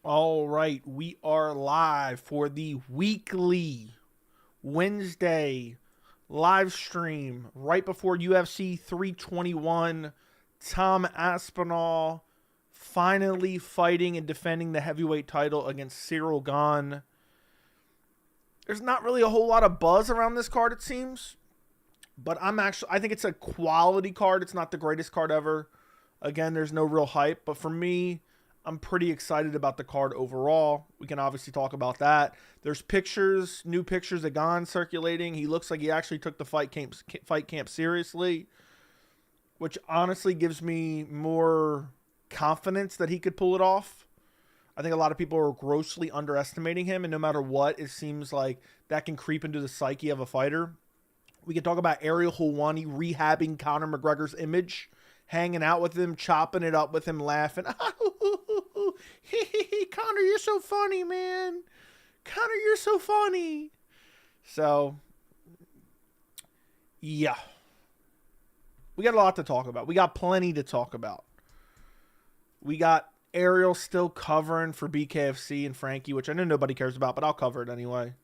All right, we are live for the weekly Wednesday live stream right before UFC 321. Tom Aspinall finally fighting and defending the heavyweight title against Ciryl Gane. There's not really a whole lot of buzz around this card, it seems, but I think it's a quality card. It's not the greatest card ever. Again, there's no real hype, but for me, I'm pretty excited about the card overall. We can obviously talk about that. There's pictures, new pictures of Gane circulating. He looks like he actually took the fight camp seriously, which honestly gives me more confidence that he could pull it off. I think a lot of people are grossly underestimating him, and no matter what, it seems like that can creep into the psyche of a fighter. We can talk about Ariel Helwani rehabbing Conor McGregor's image, hanging out with him, chopping it up with him, laughing. Conor, you're so funny, man. Conor, you're so funny. So, yeah. We got a lot to talk about. We got plenty to talk about. We got Ariel still covering for BKFC and Frankie, which I know nobody cares about, but I'll cover it anyway.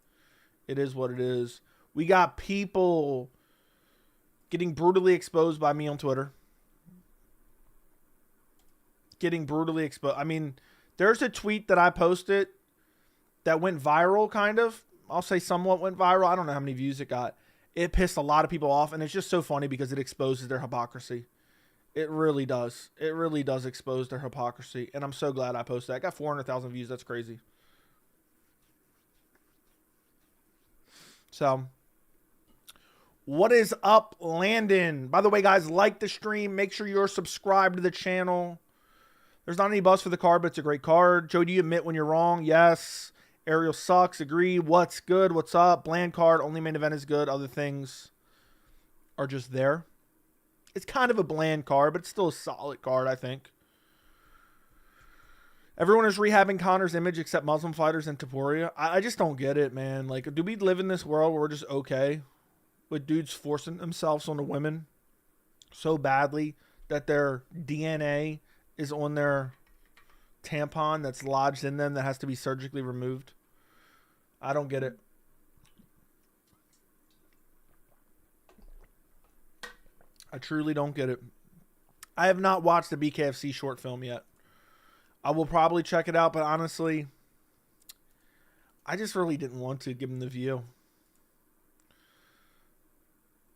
It is what it is. We got people getting brutally exposed by me on Twitter. Getting brutally exposed. I mean, there's a tweet that I posted that went viral, kind of. I'll say somewhat went viral. I don't know how many views it got. It pissed a lot of people off, and it's just so funny because it exposes their hypocrisy. It really does. It really does expose their hypocrisy, and I'm so glad I posted that. I got 400,000 views. That's crazy. So, what is up, Landon? By the way, guys, like the stream. Make sure you're subscribed to the channel. There's not any buzz for the card, but it's a great card. Joe, do you admit when you're wrong? Yes. Ariel sucks. Agree. What's good? What's up? Bland card. Only main event is good. Other things are just there. It's kind of a bland card, but it's still a solid card, I think. Everyone is rehabbing Conor's image except Muslim fighters and Taporia. I just don't get it, man. Like, do we live in this world where we're just okay with dudes forcing themselves on the women so badly that their DNA is on their tampon that's lodged in them that has to be surgically removed? I don't get it. I truly don't get it. I have not watched the BKFC short film yet. I will probably check it out, but honestly, I just really didn't want to give him the view.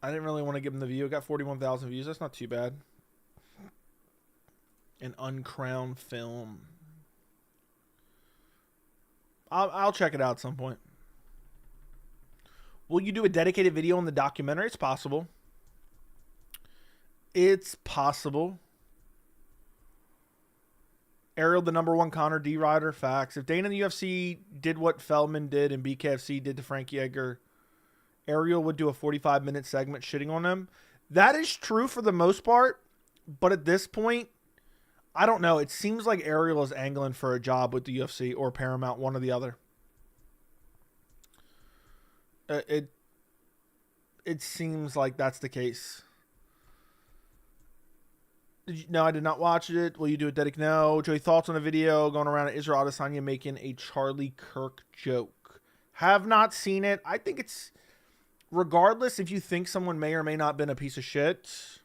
I didn't really want to give him the view. It got 41,000 views. That's not too bad. An uncrowned film. I'll check it out at some point. Will you do a dedicated video on the documentary? It's possible. It's possible. Ariel, the #1 Conor D rider. Facts. If Dana in the UFC did what Feldman did and BKFC did to Frankie Edgar, Ariel would do a 45-minute segment shitting on him. That is true for the most part, but at this point, I don't know. It seems like Ariel is angling for a job with the UFC or Paramount, one or the other. It seems like that's the case. No, I did not watch it. Will you do a dedicated? No. Joey, thoughts on a video going around at Israel Adesanya making a Charlie Kirk joke? Have not seen it. I think it's, regardless if you think someone may or may not have been a piece of shit,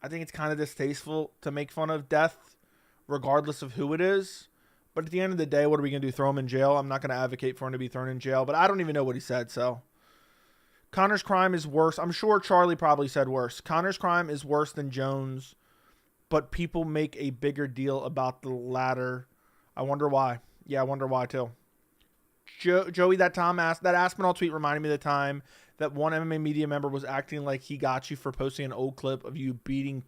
I think it's kind of distasteful to make fun of death, regardless of who it is. But at the end of the day, what are we going to do? Throw him in jail? I'm not going to advocate for him to be thrown in jail, but I don't even know what he said, so. Conor's crime is worse. I'm sure Charlie probably said worse. Conor's crime is worse than Jones, but people make a bigger deal about the latter. I wonder why. Yeah, I wonder why, too. Joey, that Aspinall tweet reminded me of the time that one MMA media member was acting like he got you for posting an old clip of you being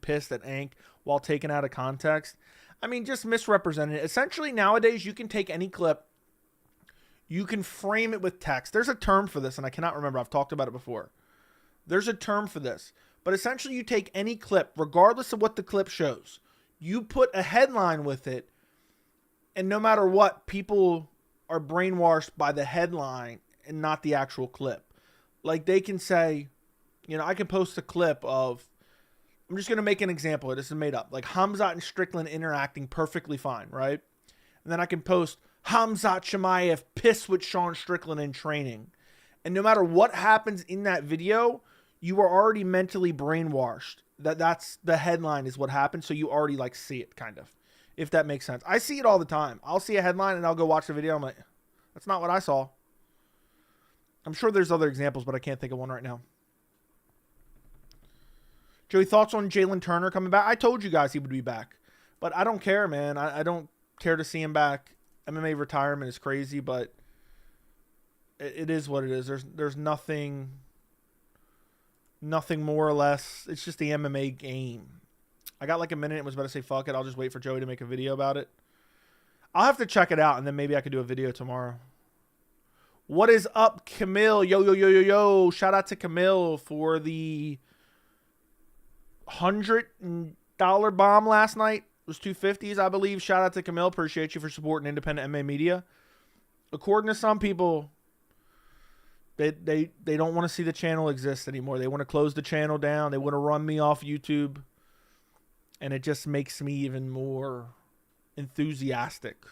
pissed at Ank while taken out of context. I mean, just misrepresenting it. Essentially, nowadays, you can take any clip, you can frame it with text. There's a term for this, and I cannot remember. I've talked about it before. There's a term for this. But essentially, you take any clip, regardless of what the clip shows, you put a headline with it, and no matter what, people are brainwashed by the headline and not the actual clip. Like, they can say, you know, I can post a clip of, I'm just going to make an example. This is made up. Like, Hamzat and Strickland interacting perfectly fine, right? And then I can post Khamzat Chimaev pissed with Sean Strickland in training. And no matter what happens in that video, you are already mentally brainwashed. That's the headline is what happened. So you already like see it kind of, if that makes sense. I see it all the time. I'll see a headline and I'll go watch the video. I'm like, that's not what I saw. I'm sure there's other examples, but I can't think of one right now. Joey, thoughts on Jalen Turner coming back? I told you guys he would be back, but I don't care, man. I don't care to see him back. MMA retirement is crazy, but it is what it is. There's nothing more or less. It's just the MMA game. I got like a minute and was about to say, fuck it. I'll just wait for Joey to make a video about it. I'll have to check it out, and then maybe I could do a video tomorrow. What is up, Camille? Yo, yo, yo, yo, yo. Shout out to Camille for the $100 bomb last night. It was 250s, I believe. Shout out to Camille. Appreciate you for supporting independent MMA media. According to some people, they don't want to see the channel exist anymore. They want to close the channel down. They want to run me off YouTube. And it just makes me even more enthusiastic.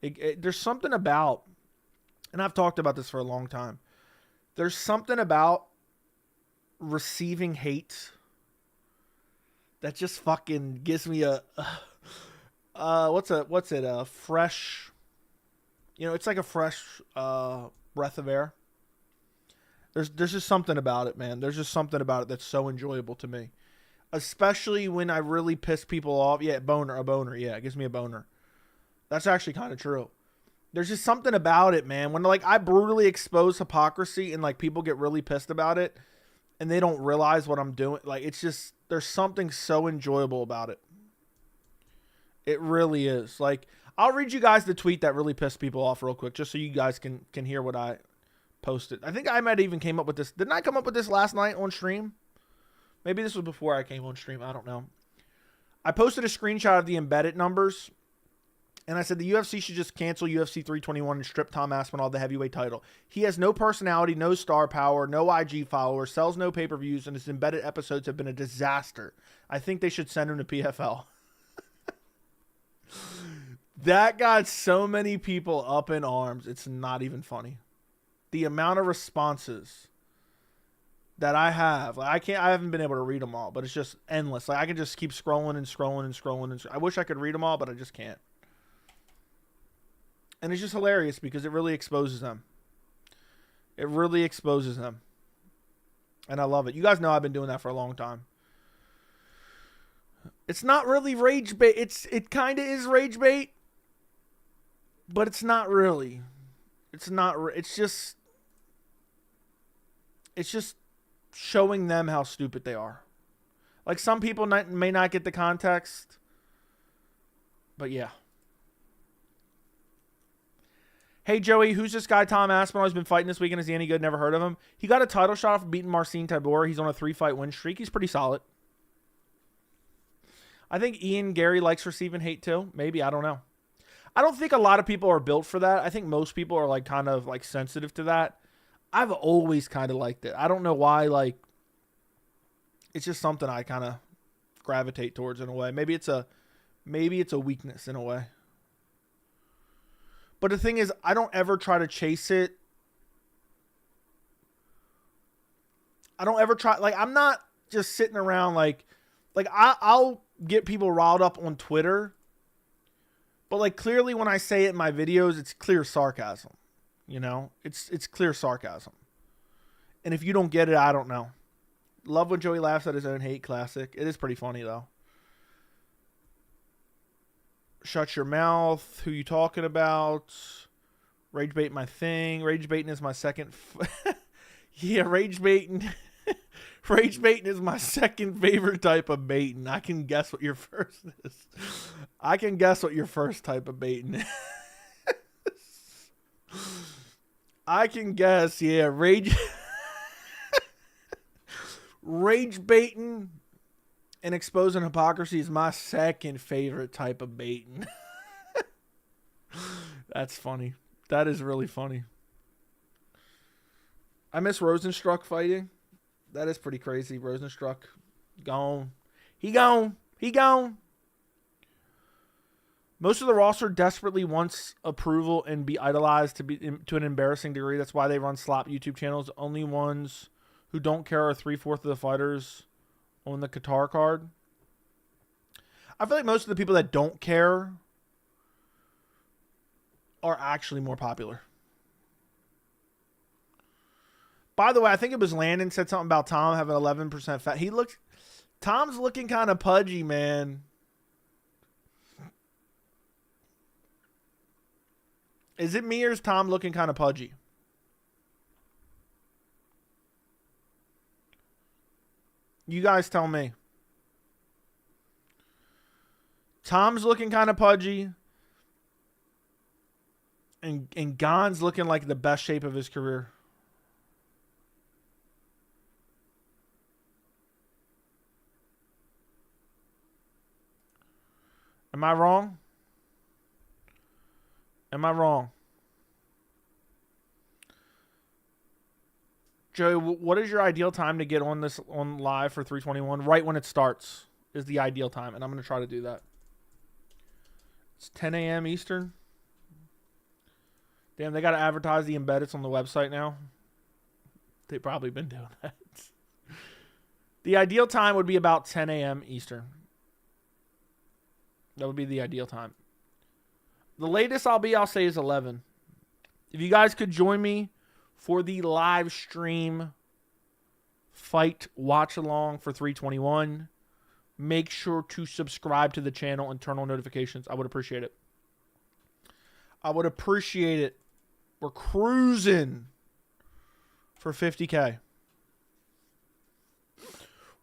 There's something about, and I've talked about this for a long time, there's something about receiving hate that just fucking gives me a fresh, it's like a fresh breath of air. There's just something about it, man. There's just something about it that's so enjoyable to me. Especially when I really piss people off. Yeah, a boner. Yeah, it gives me a boner. That's actually kind of true. There's just something about it, man. When like I brutally expose hypocrisy and like people get really pissed about it and they don't realize what I'm doing. Like it's just, there's something so enjoyable about it. It really is. Like I'll read you guys the tweet that really pissed people off real quick, just so you guys can hear what I posted. I think I might even came up with this. Didn't I come up with this last night on stream? Maybe this was before I came on stream. I don't know. I posted a screenshot of the embedded numbers, and I said the UFC should just cancel UFC 321 and strip Tom Aspinall the heavyweight title. He has no personality, no star power, no IG followers, sells no pay-per-views, and his embedded episodes have been a disaster. I think they should send him to PFL. That got so many people up in arms. It's not even funny. The amount of responses that I have, like I haven't been able to read them all, but it's just endless. Like I can just keep scrolling and scrolling and scrolling. And I wish I could read them all, but I just can't. And it's just hilarious because it really exposes them. It really exposes them. And I love it. You guys know I've been doing that for a long time. It's not really rage bait. It kind of is rage bait, but it's not really. It's not. It's just showing them how stupid they are. Like some people may not get the context, but yeah. Hey Joey, who's this guy Tom Aspinall? He's been fighting this weekend. Is he any good? Never heard of him. He got a title shot off beating Marcin Tybura. He's on a 3-fight win streak. He's pretty solid. I think Ian Gary likes receiving hate too. Maybe, I don't know. I don't think a lot of people are built for that. I think most people are like kind of like sensitive to that. I've always kind of liked it. I don't know why. Like, it's just something I kind of gravitate towards in a way. Maybe it's a weakness in a way. But the thing is, I don't ever try to chase it. I don't ever try. Like, I'm not just sitting around like I'll get people riled up on Twitter. But like clearly when I say it in my videos, it's clear sarcasm. You know, it's clear sarcasm. And if you don't get it, I don't know. Love when Joey laughs at his own hate. Classic. It is pretty funny though. Shut your mouth. Who you talking about? Rage bait my thing. Rage baiting is my second. Yeah, rage baiting. Rage baiting is my second favorite type of baiting. I can guess what your first is. I can guess what your first type of baiting is. I can guess. Yeah, rage. Rage baiting and exposing hypocrisy is my second favorite type of baiting. That's funny. That is really funny. I miss Rosenstruck fighting. That is pretty crazy. Rosenstruck gone. He gone. He gone. Most of the roster desperately wants approval and be idolized to an embarrassing degree. That's why they run slop YouTube channels. The only ones who don't care are 3/4 of the fighters on the Qatar card. I feel like most of the people that don't care are actually more popular. By the way, I think it was Landon said something about Tom having 11% fat. Tom's looking kind of pudgy, man. Is it me or is Tom looking kind of pudgy? You guys tell me. Tom's looking kind of pudgy. And Gane's looking like the best shape of his career. Am I wrong? Am I wrong? Joey, what is your ideal time to get on live for 321? Right when it starts is the ideal time, and I'm going to try to do that. It's 10 a.m. Eastern. Damn, they got to advertise the embeddeds on the website now. They've probably been doing that. The ideal time would be about 10 a.m. Eastern. That would be the ideal time. The latest I'll say is 11. If you guys could join me for the live stream fight watch along for 321, make sure to subscribe to the channel and turn on notifications. I would appreciate it. I would appreciate it. We're cruising for 50K.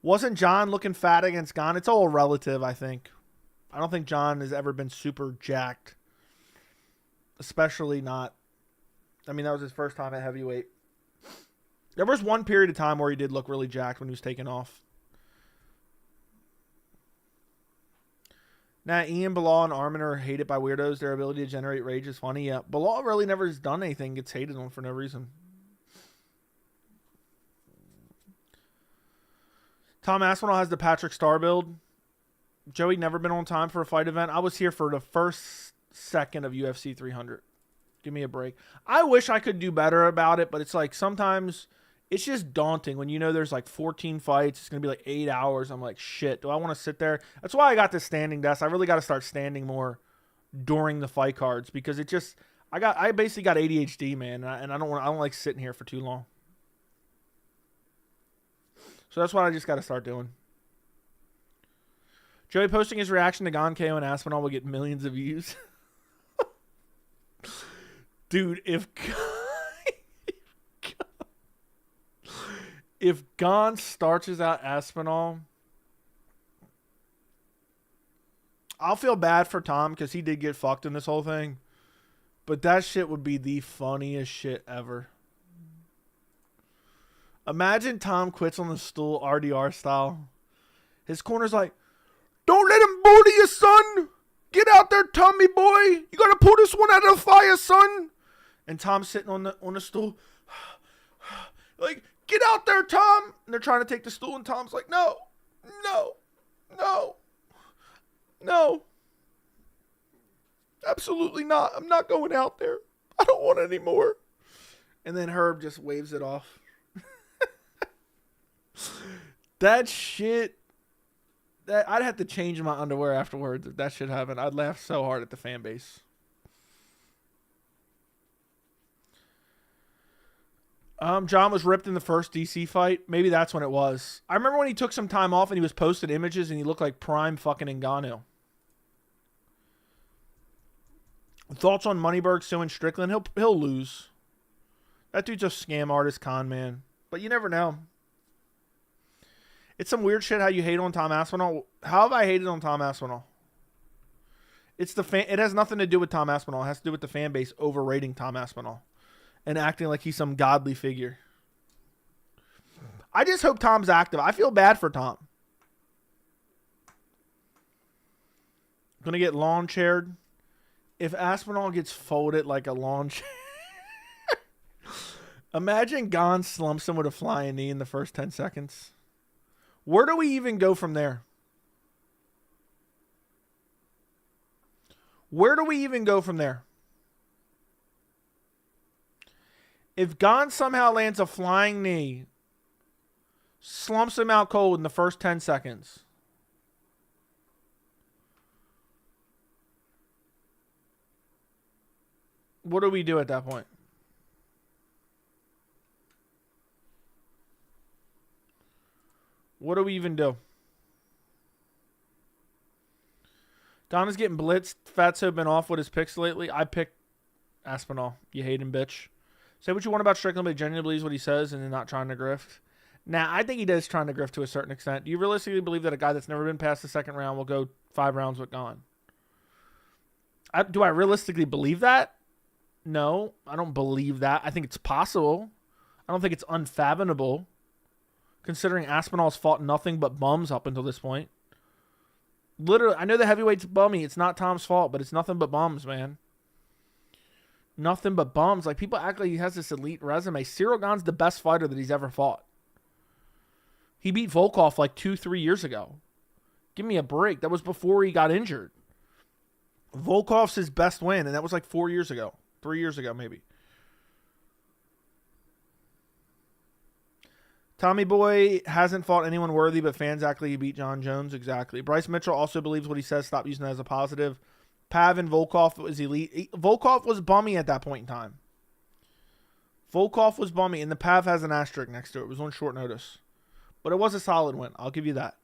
Wasn't John looking fat against Gane? It's all relative, I think. I don't think John has ever been super jacked. Especially not. I mean, that was his first time at heavyweight. There was one period of time where he did look really jacked when he was taken off. Now, Ian, Bilal, and Armin are hated by weirdos. Their ability to generate rage is funny. Yeah, Bilal really never has done anything. Gets hated on for no reason. Tom Aspinall has the Patrick Star build. Joey never been on time for a fight event. I was here for the first second of UFC 300. Give me a break. I wish I could do better about it, but it's like sometimes it's just daunting when you know there's like 14 fights. It's going to be like 8 hours. I'm like, shit, do I want to sit there? That's why I got this standing desk. I really got to start standing more during the fight cards because it just, I basically got ADHD, man, and I don't like sitting here for too long. So that's what I just got to start doing. Joey posting his reaction to Gane KO and Aspinall will get millions of views. Dude, if Gane starches out Aspinall, I'll feel bad for Tom because he did get fucked in this whole thing. But that shit would be the funniest shit ever. Imagine Tom quits on the stool RDR style. His corner's like, don't let him bully you, son. Get out there, Tommy boy. You got to pull this one out of the fire, son. And Tom's sitting on the stool. Like, get out there, Tom. And they're trying to take the stool, and Tom's like, no. Absolutely not. I'm not going out there. I don't want any more. And then Herb just waves it off. That shit. I'd have to change my underwear afterwards if that shit happened. I'd laugh so hard at the fan base. John was ripped in the first DC fight. Maybe that's when it was. I remember when he took some time off and he was posting images and he looked like prime fucking Ngannou. Thoughts on Moneyberg suing Strickland? He'll lose. That dude's a scam artist, con man. But you never know. It's some weird shit how you hate on Tom Aspinall. How have I hated on Tom Aspinall? It's the fan. It has nothing to do with Tom Aspinall. It has to do with the fan base overrating Tom Aspinall and acting like he's some godly figure. I just hope Tom's active. I feel bad for Tom. Gonna get lawn chaired. If Aspinall gets folded like a lawn chair. Imagine Gane slumps him with a flying knee in the first 10 seconds. Where do we even go from there? Where do we even go from there? If Gane somehow lands a flying knee, slumps him out cold in the first 10 seconds, what do we do at that point? What do we even do? Don is getting blitzed. Fatso been off with his picks lately. I picked Aspinall. You hate him, bitch. Say what you want about Strickland, but genuinely believes what he says and then not trying to grift. Now, I think he does trying to grift to a certain extent. Do you realistically believe that a guy that's never been past the second round will go 5 rounds with Gane? Do I realistically believe that? No, I don't believe that. I think it's possible. I don't think it's unfathomable, considering Aspinall's fought nothing but bums up until this point. Literally, I know the heavyweight's bummy. It's not Tom's fault, but it's nothing but bums, man. Nothing but bums. Like, people act like he has this elite resume. Ciryl Gane's the best fighter that he's ever fought. He beat Volkov like 2-3 years ago. Give me a break. That was before he got injured. Volkov's his best win, and that was like 4 years ago. 3 years ago, maybe. Tommy Boy hasn't fought anyone worthy, but fans act like he beat John Jones. Exactly. Bryce Mitchell also believes what he says. Stop using that as a positive. Pav and Volkov was elite. Volkov was bummy at that point in time. Volkov was bummy, and the Pav has an asterisk next to it. It was on short notice. But it was a solid win. I'll give you that.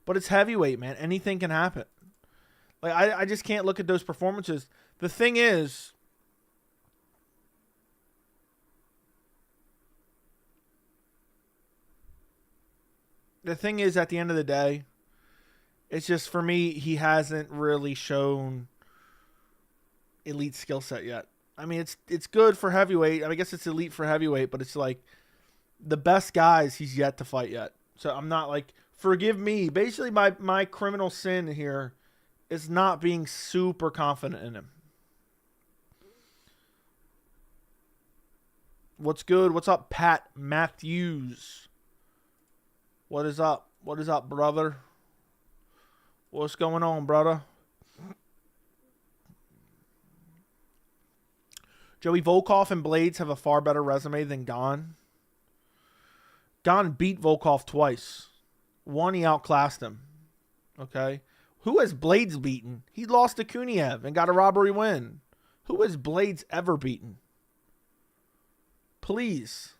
But it's heavyweight, man. Anything can happen. Like, I just can't look at those performances. The thing is, at the end of the day, it's just, for me, he hasn't really shown elite skill set yet. I mean, it's good for heavyweight. I guess it's elite for heavyweight, but it's like the best guys he's yet to fight yet. So I'm not like, forgive me. Basically, my criminal sin here is not being super confident in him. What's good? What's up, Pat Matthews? What is up? What is up, brother? What's going on, brother? Joey Volkov and Blades have a far better resume than Gane. Gane beat Volkov twice. One, he outclassed him. Okay? Who has Blades beaten? He lost to Kuniev and got a robbery win. Who has Blades ever beaten? Please.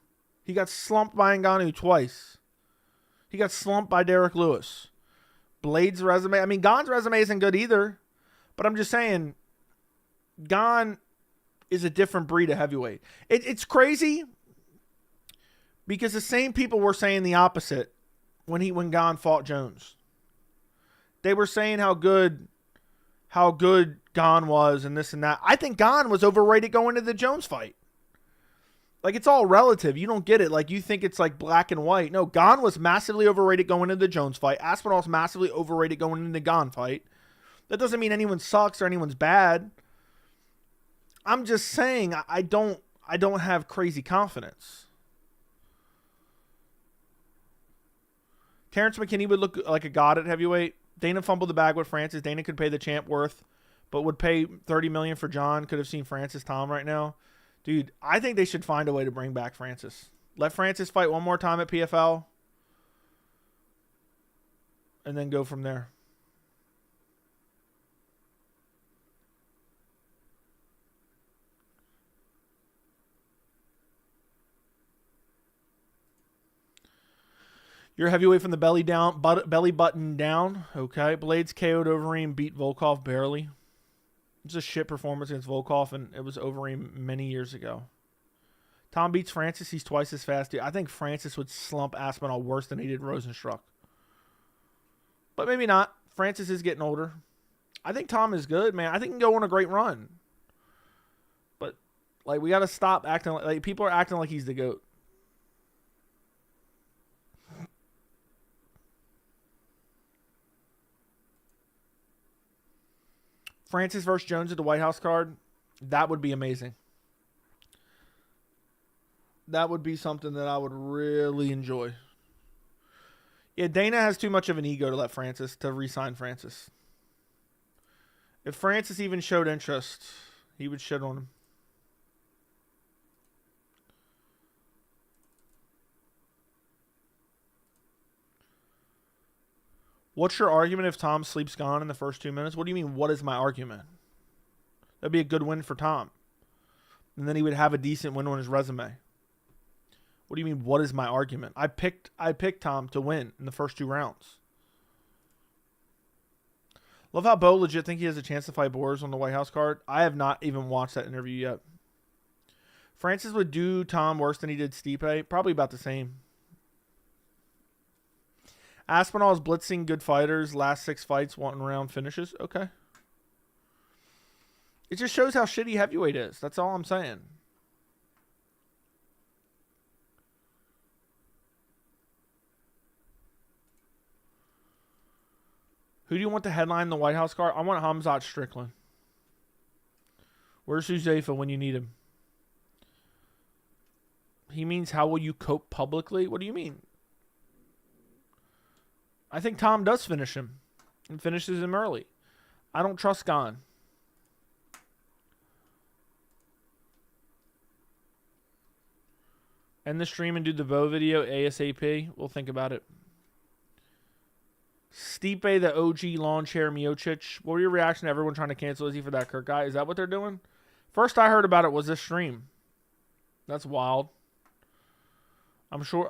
He got slumped by Ngannou twice. He got slumped by Derek Lewis. Blades' resume, I mean, Gane's resume isn't good either. But I'm just saying, Gane is a different breed of heavyweight. It's crazy because the same people were saying the opposite when Gane fought Jones. They were saying how good Gane was and this and that. I think Gane was overrated going into the Jones fight. Like, it's all relative. You don't get it. Like, you think it's like black and white. No, Gane was massively overrated going into the Jones fight. Aspinall's massively overrated going into the Gane fight. That doesn't mean anyone sucks or anyone's bad. I'm just saying I don't have crazy confidence. Terrence McKinney would look like a god at heavyweight. Dana fumbled the bag with Francis. Dana could pay the champ worth, but would pay $30 million for John. Could have seen Francis Tom right now. Dude, I think they should find a way to bring back Francis. Let Francis fight one more time at PFL. And then go from there. You're heavyweight from the belly button down. Okay. Blades KO'd Overeem, beat Volkov barely. It's a shit performance against Volkov, and it was Overeem many years ago. Tom beats Francis. He's twice as fast. Dude, I think Francis would slump Aspinall worse than he did Rosenstruck. But maybe not. Francis is getting older. I think Tom is good, man. I think he can go on a great run. But, like, we got to stop acting like people are acting like he's the GOAT. Francis versus Jones at the White House card, that would be amazing. That would be something that I would really enjoy. Yeah, Dana has too much of an ego to re-sign Francis. If Francis even showed interest, he would shit on him. What's your argument if Tom sleeps Gane in the first 2 minutes? What do you mean, what is my argument? That'd be a good win for Tom. And then he would have a decent win on his resume. What do you mean, what is my argument? I picked Tom to win in the first 2 rounds. Love how Bo legit think he has a chance to fight Boris on the White House card. I have not even watched that interview yet. Francis would do Tom worse than he did Stipe. Probably about the same. Aspinall is blitzing good fighters. Last 6 fights, 1-round finishes. Okay. It just shows how shitty heavyweight is. That's all I'm saying. Who do you want to headline the White House card? I want Hamzat Strickland. Where's Huzaifa when you need him? He means how will you cope publicly? What do you mean? I think Tom does finish him and finishes him early. I don't trust Gane. End the stream and do the Bo video ASAP. We'll think about it. Stipe, the OG lawn chair Miocic. What were your reaction to everyone trying to cancel Izzy for that Kirk guy? Is that what they're doing? First I heard about it was this stream. That's wild. I'm sure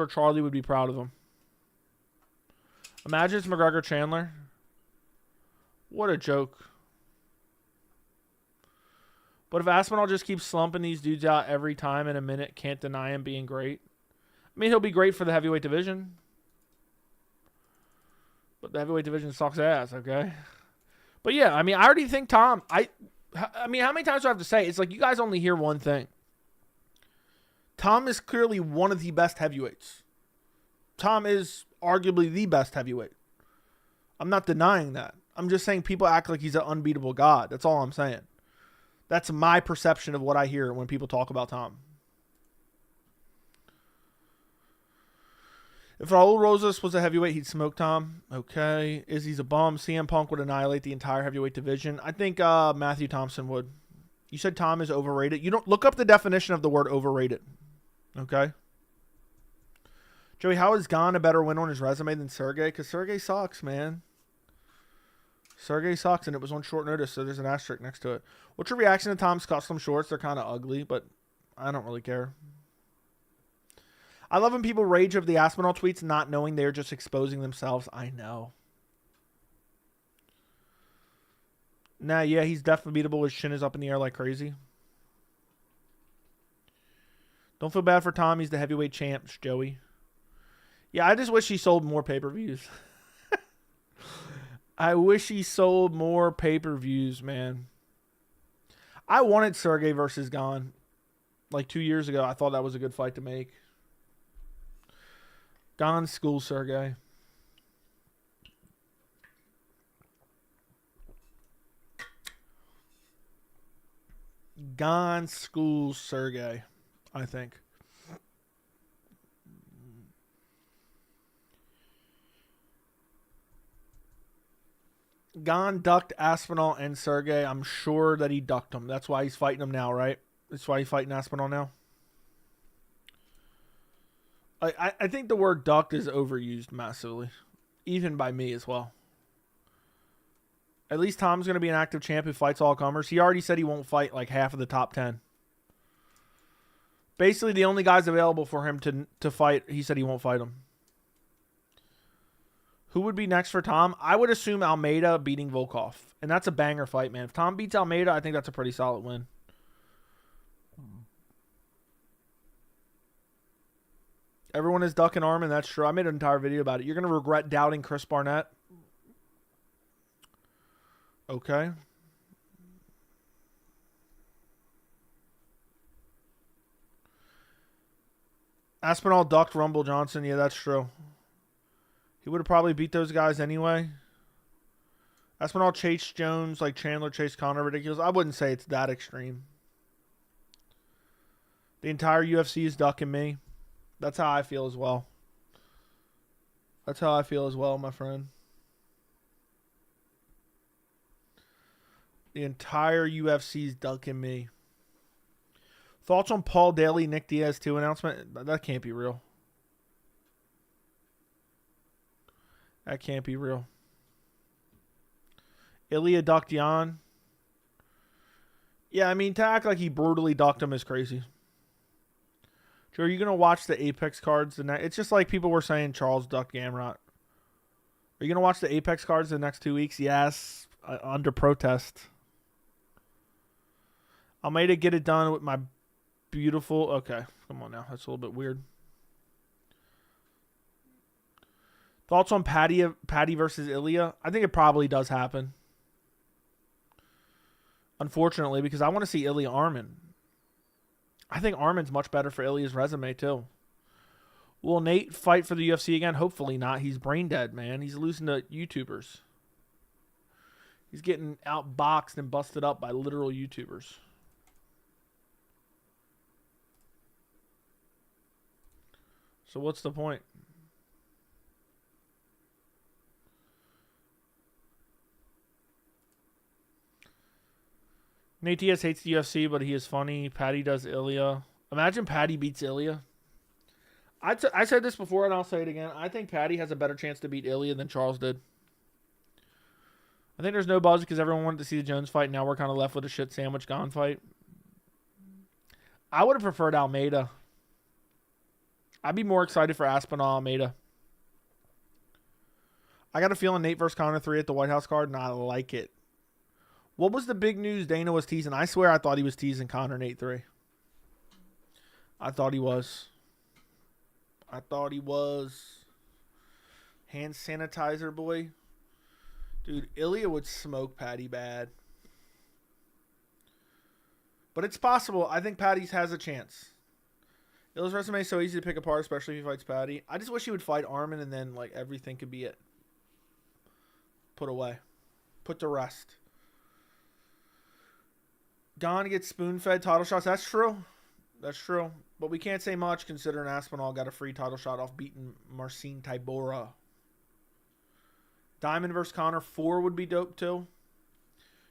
Charlie would be proud of him. Imagine it's McGregor Chandler. What a joke. But if Aspinall just keeps slumping these dudes out every time in a minute, can't deny him being great. I mean, he'll be great for the heavyweight division. But the heavyweight division sucks ass, okay? But yeah, I mean, I already think Tom... I mean, how many times do I have to say? It's like you guys only hear one thing. Tom is clearly one of the best heavyweights. Tom is arguably the best heavyweight. I'm not denying that. I'm just saying people act like he's an unbeatable god. That's all I'm saying. That's my perception of what I hear when people talk about Tom. If Raul Rosas was a heavyweight, he'd smoke Tom. Okay. Izzy's a bum. CM Punk would annihilate the entire heavyweight division. I think Matthew Thompson would. You said Tom is overrated. You don't look up the definition of the word overrated. Okay. Joey, how is Gane a better win on his resume than Sergey? Because Sergey sucks, man. Sergey sucks, and it was on short notice, so there's an asterisk next to it. What's your reaction to Tom's custom shorts? They're kind of ugly, but I don't really care. I love when people rage over the Aspinall tweets not knowing they're just exposing themselves. I know. Nah, yeah, he's definitely beatable. His chin is up in the air like crazy. Don't feel bad for Tom. He's the heavyweight champ, Joey. Yeah, I just wish he sold more pay-per-views. I wish he sold more pay-per-views, man. I wanted Sergey versus Gane like 2 years ago. I thought that was a good fight to make. Gane school Sergey. Gane school Sergey, I think. Gane ducked Aspinall and Sergey. I'm sure that he ducked him. That's why he's fighting him now, right? That's why he's fighting Aspinall now. I think the word ducked is overused massively. Even by me as well. At least Tom's going to be an active champ who fights all comers. He already said he won't fight like half of the top 10. Basically, the only guys available for him to fight, he said he won't fight them. Who would be next for Tom? I would assume Almeida beating Volkov. And that's a banger fight, man. If Tom beats Almeida, I think that's a pretty solid win. Everyone is ducking Armin. That's true. I made an entire video about it. You're going to regret doubting Chris Barnett. Okay. Aspinall ducked Rumble Johnson. Yeah, that's true. He would have probably beat those guys anyway. Aspinall chased Jones like Chandler chased Conor. Ridiculous. I wouldn't say it's that extreme. The entire UFC is ducking me. That's how I feel as well. That's how I feel as well, my friend. The entire UFC's ducking me. Thoughts on Paul Daly, Nick Diaz 2 announcement? That can't be real. That can't be real. Ilya ducked Jan. Yeah, I mean, to act like he brutally ducked him is crazy. Joe, are you going to watch the Apex cards tonight? It's just like people were saying Charles ducked Gamrot. Are you going to watch the Apex cards the next 2 weeks? Yes, under protest. Almeida get it done with my beautiful... Okay, come on now. That's a little bit weird. Thoughts on Patty versus Ilya? I think it probably does happen. Unfortunately, because I want to see Ilya Armin. I think Armin's much better for Ilya's resume, too. Will Nate fight for the UFC again? Hopefully not. He's brain dead, man. He's losing to YouTubers. He's getting outboxed and busted up by literal YouTubers. So what's the point? Nate Diaz hates the UFC, but he is funny. Patty does Ilya. Imagine Patty beats Ilya. I said this before, and I'll say it again. I think Patty has a better chance to beat Ilya than Charles did. I think there's no buzz because everyone wanted to see the Jones fight. Now we're kind of left with a shit sandwich Gane fight. I would have preferred Almeida. I'd be more excited for Aspinall Almeida. I got a feeling Nate versus Conor 3 at the White House card, and I like it. What was the big news Dana was teasing? I swear I thought he was teasing Conor Nate 3. I thought he was. Hand sanitizer boy. Dude, Ilya would smoke Patty bad. But it's possible. I think Patty's has a chance. Ilya's resume is so easy to pick apart, especially if he fights Patty. I just wish he would fight Armin and then like everything could be it. Put away. Put to rest. Gane gets spoon-fed title shots. That's true. That's true. But we can't say much considering Aspinall got a free title shot off beating Marcin Tybura. Diamond versus Conor 4 would be dope too.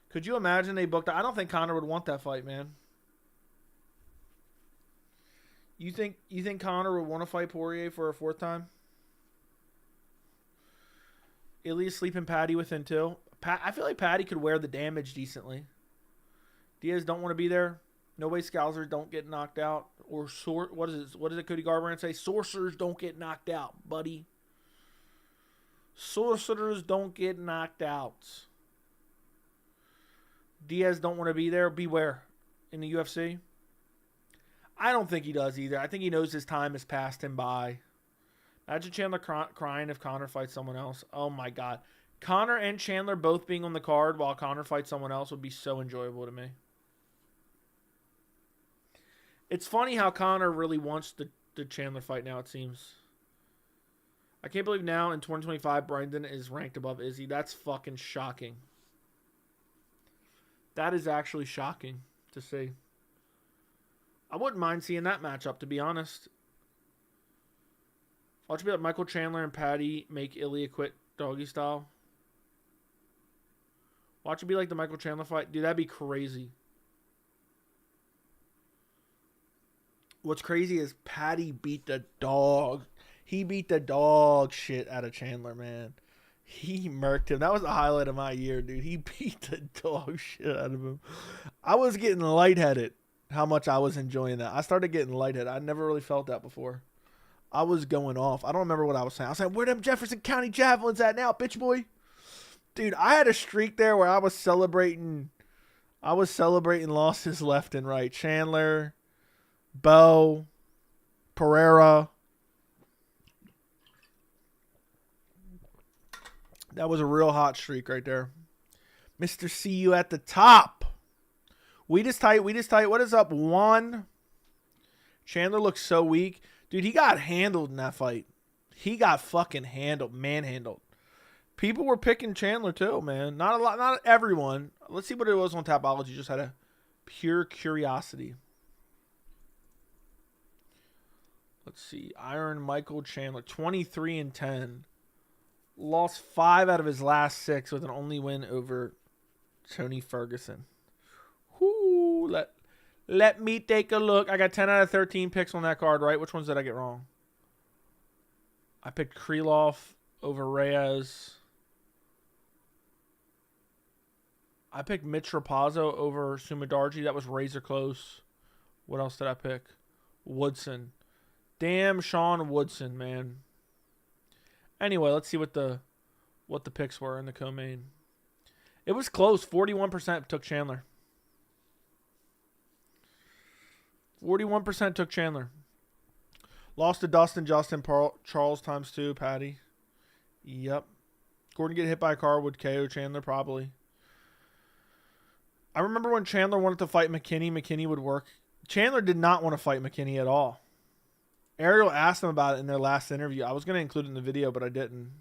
Could you imagine they booked... I don't think Conor would want that fight, man. You think Conor would want to fight Poirier for a 4th time? Ilya sleeping Patty within 2. I feel like Patty could wear the damage decently. Diaz don't want to be there. No way Scalzers don't get knocked out. Or what is it Cody Garbrandt say? Sorcerers don't get knocked out, buddy. Sorcerers don't get knocked out. Diaz don't want to be there. Beware. In the UFC. I don't think he does either. I think he knows his time has passed him by. Imagine Chandler crying if Conor fights someone else. Oh my God. Conor and Chandler both being on the card while Conor fights someone else would be so enjoyable to me. It's funny how Conor really wants the Chandler fight now, it seems. I can't believe now in 2025 Brendan is ranked above Izzy. That's fucking shocking. That is actually shocking to see. I wouldn't mind seeing that matchup, to be honest. Watch me like Michael Chandler and Patty make Ilya quit doggy style. Watch it be like the Michael Chandler fight. Dude, that'd be crazy. What's crazy is Patty beat the dog. He beat the dog shit out of Chandler, man. He murked him. That was the highlight of my year, dude. He beat the dog shit out of him. I was getting lightheaded how much I was enjoying that. I started getting lightheaded. I never really felt that before. I was going off. I don't remember what I was saying. I was saying, where them Jefferson County Javelins at now, bitch boy? Dude, I had a streak there where I was celebrating losses left and right. Chandler, Bo, Pereira. That was a real hot streak right there. Mr. See you at the top. We just tight. What is up? 1. Chandler looks so weak. Dude, he got handled in that fight. He got fucking manhandled. People were picking Chandler too, man. Not a lot, not everyone. Let's see what it was on Tapology. Just had a pure curiosity. Let's see. Iron Michael Chandler, 23-10. Lost 5 out of his last 6 with an only win over Tony Ferguson. Whoo, let me take a look. I got 10 out of 13 picks on that card, right? Which ones did I get wrong? I picked Krylov over Reyes. I picked Mitch Rapazzo over Sumidarji. That was razor close. What else did I pick? Woodson. Damn Sean Woodson, man. Anyway, let's see what the picks were in the co-main. It was close. 41% took Chandler. 41% took Chandler. Lost to Dustin, Justin, Charles times 2, Patty. Yep. Gordon get hit by a car would KO Chandler, probably. I remember when Chandler wanted to fight McKinney, McKinney would work. Chandler did not want to fight McKinney at all. Ariel asked him about it in their last interview. I was going to include it in the video, but I didn't.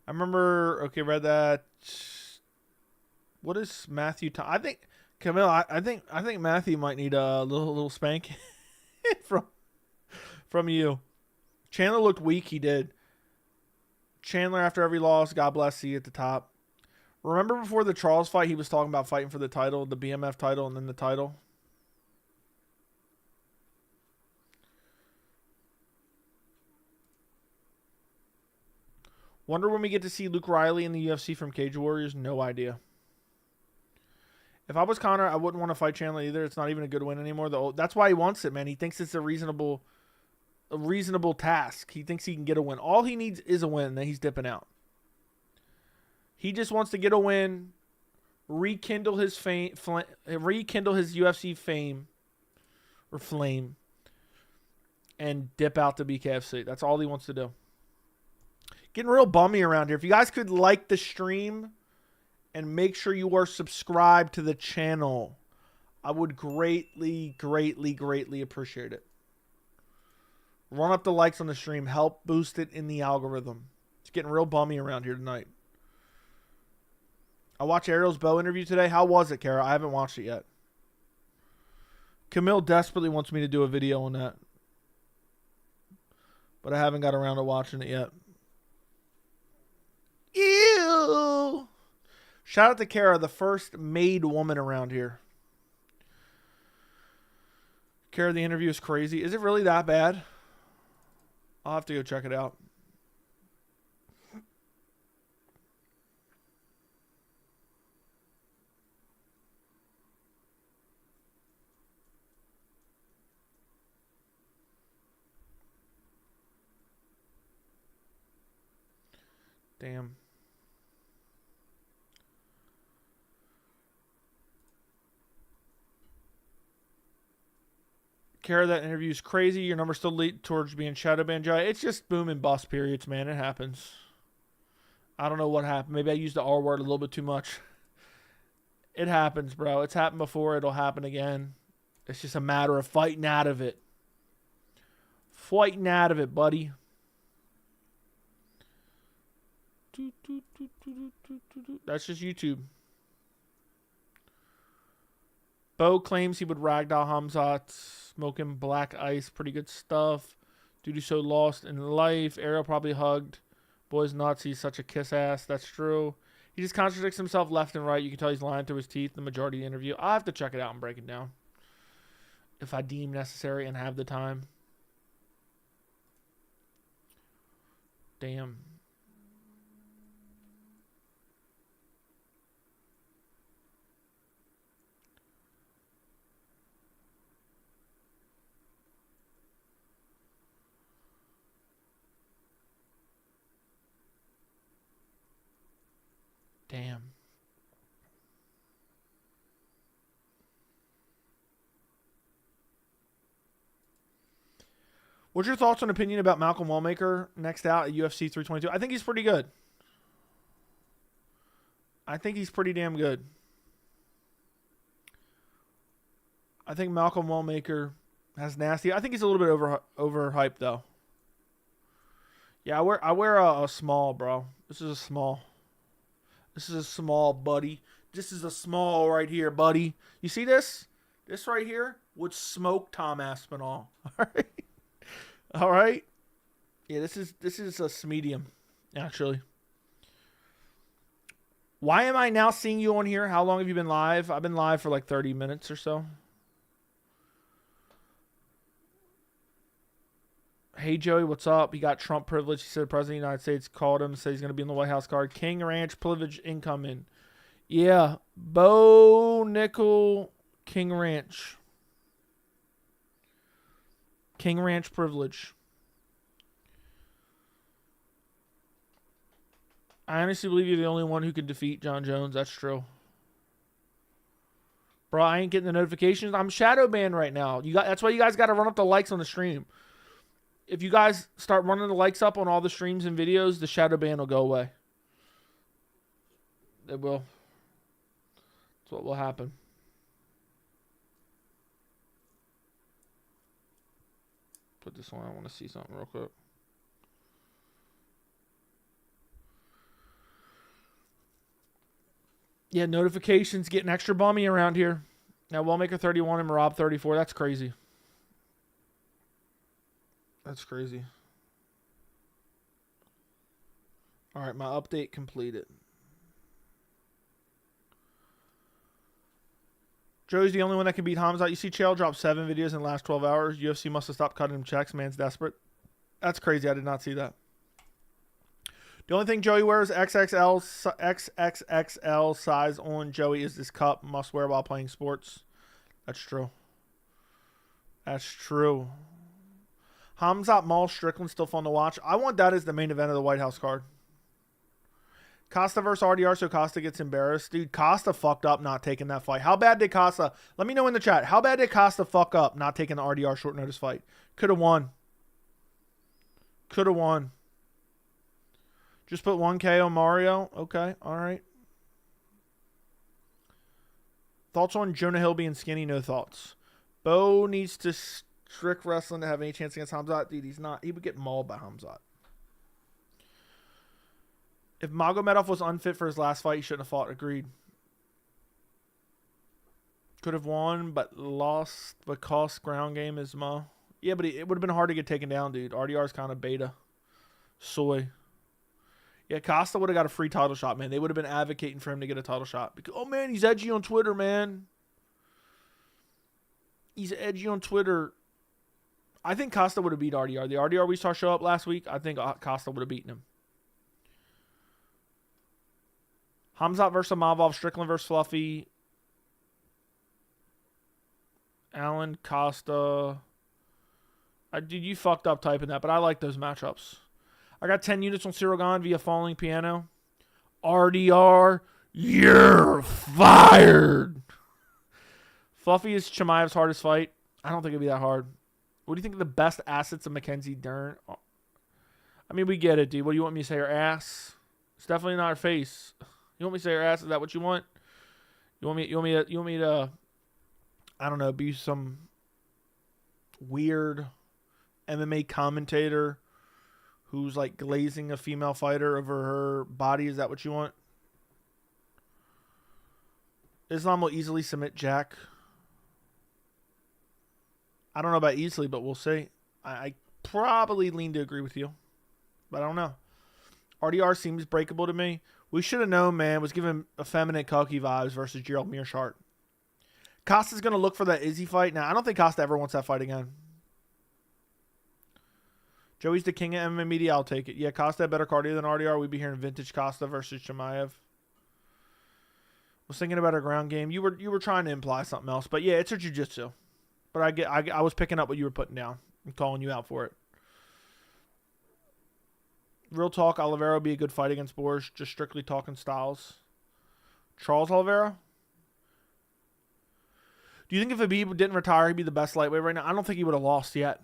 I remember, okay, read that. What is Matthew? I think, Camille, I think Matthew might need a little spank from you. Chandler looked weak. He did. Chandler, after every loss, God bless you at the top. Remember before the Charles fight, he was talking about fighting for the title, the BMF title, and then the title? Wonder when we get to see Luke Riley in the UFC from Cage Warriors? No idea. If I was Conor, I wouldn't want to fight Chandler either. It's not even a good win anymore. That's why he wants it, man. He thinks it's a reasonable task. He thinks he can get a win. All he needs is a win, then he's dipping out. He just wants to get a win, rekindle his fame, rekindle his UFC fame or flame, and dip out to BKFC. That's all he wants to do. Getting real bummy around here. If you guys could like the stream and make sure you are subscribed to the channel, I would greatly, greatly, greatly appreciate it. Run up the likes on the stream. Help boost it in the algorithm. It's getting real bummy around here tonight. I watched Ariel's Bow interview today. How was it, Kara? I haven't watched it yet. Camille desperately wants me to do a video on that, but I haven't got around to watching it yet. Ew. Shout out to Kara, the first made woman around here. Kara, the interview is crazy. Is it really that bad? I'll have to go check it out. Damn. Kara, that interview is crazy. Your number still lead towards being shadow banned. It's just boom and bust periods, man. It happens. I don't know what happened. Maybe I used the R word a little bit too much. It happens, bro. It's happened before. It'll happen again. It's just a matter of fighting out of it. Fighting out of it, buddy. That's just YouTube. Bo claims he would ragdoll Hamzat, smoking black ice. Pretty good stuff. Dude, so lost in life. Ariel probably hugged. Boy's nuts. He's such a kiss ass. That's true. He just contradicts himself left and right. You can tell he's lying through his teeth the majority of the interview. I'll have to check it out and break it down if I deem necessary and have the time. Damn. Damn. What's your thoughts and opinion about Malcolm Wallmaker next out at UFC 322? I think he's pretty good. I think he's pretty damn good. I think Malcolm Wallmaker That's nasty. I think he's a little bit overhyped though. Yeah, I wear a small, bro. This is a small. This is a small, buddy. This is a small right here, buddy. You see this? This right here would smoke Tom Aspinall. All right. All right. Yeah, this is a medium, actually. Why am I now seeing you on here? How long have you been live? I've been live for like 30 minutes or so. Hey, Joey, what's up? He got Trump privilege. He said the President of the United States called him, said he's going to be in the White House card. King Ranch privilege incoming. Yeah, Bo Nickel, King Ranch. King Ranch privilege. I honestly believe you're the only one who can defeat John Jones. That's true. Bro, I ain't getting the notifications. I'm shadow banned right now. That's why you guys got to run up the likes on the stream. If you guys start running the likes up on all the streams and videos, the shadow ban will go away. It will. That's what will happen. Put this on. I want to see something real quick. Yeah, notifications getting extra bummy around here. Now, Wellmaker 31 and Rob 34. That's crazy. That's crazy. All right, my update completed. Joey's the only one that can beat Hamzat. You see Chael drop 7 videos in the last 12 hours. UFC must have stopped cutting him checks. Man's desperate. That's crazy. I did not see that. The only thing Joey wears XXL size on Joey is this cup. Must wear while playing sports. That's true. That's true. Hamzat Maul Strickland still fun to watch. I want that as the main event of the White House card. Costa versus RDR, so Costa gets embarrassed. Dude, Costa fucked up not taking that fight. How bad did Costa... Let me know in the chat. How bad did Costa fuck up not taking the RDR short notice fight? Could have won. Could have won. Just put 1K on Mario. Okay, all right. Thoughts on Jonah Hill being skinny? No thoughts. Bo needs to strict wrestling to have any chance against Hamzat. Dude, he's not. He would get mauled by Hamzat. If Magomedov was unfit for his last fight, he shouldn't have fought. Agreed. Could have won, but lost because ground game is Ma. Yeah, but it would have been hard to get taken down, dude. RDR is kind of beta. Soy. Yeah, Costa would have got a free title shot, man. They would have been advocating for him to get a title shot. Because, oh, man, he's edgy on Twitter, man. He's edgy on Twitter. I think Costa would have beat RDR. The RDR we saw show up last week, I think Costa would have beaten him. Hamzat versus Mavov, Strickland versus Fluffy. Allen, Costa. Dude, you fucked up typing that, but I like those matchups. I got 10 units on Ciryl Gane via falling piano. RDR, you're fired. Fluffy is Chimaev's hardest fight. I don't think it'd be that hard. What do you think of the best assets of Mackenzie Dern? I mean, we get it, dude. What do you want me to say? Her ass? It's definitely not her face. You want me to say her ass? Is that what you want? You want me to I don't know, be some weird MMA commentator who's like glazing a female fighter over her body? Is that what you want? Islam will easily submit Jack. I don't know about easily, but we'll see. I probably lean to agree with you, but I don't know. RDR seems breakable to me. We should have known, man. Was giving effeminate cocky vibes versus Gerald Mearshart. Costa's going to look for that Izzy fight. Now, I don't think Costa ever wants that fight again. Joey's the king of MMA media. I'll take it. Yeah, Costa had better cardio than RDR. We'd be hearing vintage Costa versus Chimaev. Was thinking about her ground game. You were trying to imply something else, but yeah, it's her jiu-jitsu. But I was picking up what you were putting down and calling you out for it. Real talk, Oliveira would be a good fight against Borges. Just strictly talking styles. Charles Oliveira? Do you think if Habib didn't retire, he'd be the best lightweight right now? I don't think he would have lost yet.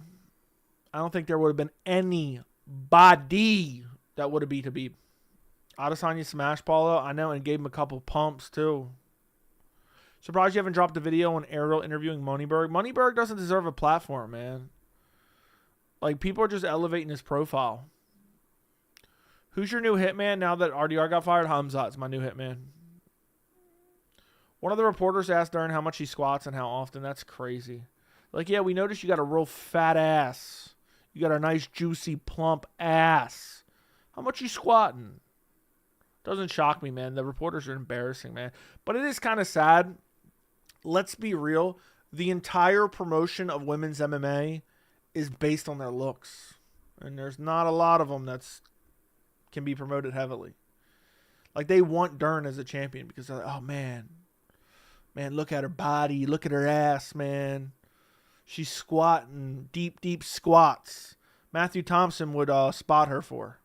I don't think there would have been anybody that would have beat Habib. Adesanya smashed Paulo, I know, and gave him a couple pumps too. Surprised you haven't dropped a video on Ariel interviewing Moneyberg. Moneyberg doesn't deserve a platform, man. Like, people are just elevating his profile. Who's your new hitman now that RDR got fired? Hamzat's my new hitman. One of the reporters asked Dern how much he squats and how often. That's crazy. Like, yeah, we noticed you got a real fat ass. You got a nice, juicy, plump ass. How much you squatting? Doesn't shock me, man. The reporters are embarrassing, man. But it is kind of sad. Let's be real. The entire promotion of women's MMA is based on their looks. And there's not a lot of them that's can be promoted heavily. Like, they want Dern as a champion because they're like, oh, man. Man, look at her body. Look at her ass, man. She's squatting. Deep, deep squats. Matthew Thompson would spot her for.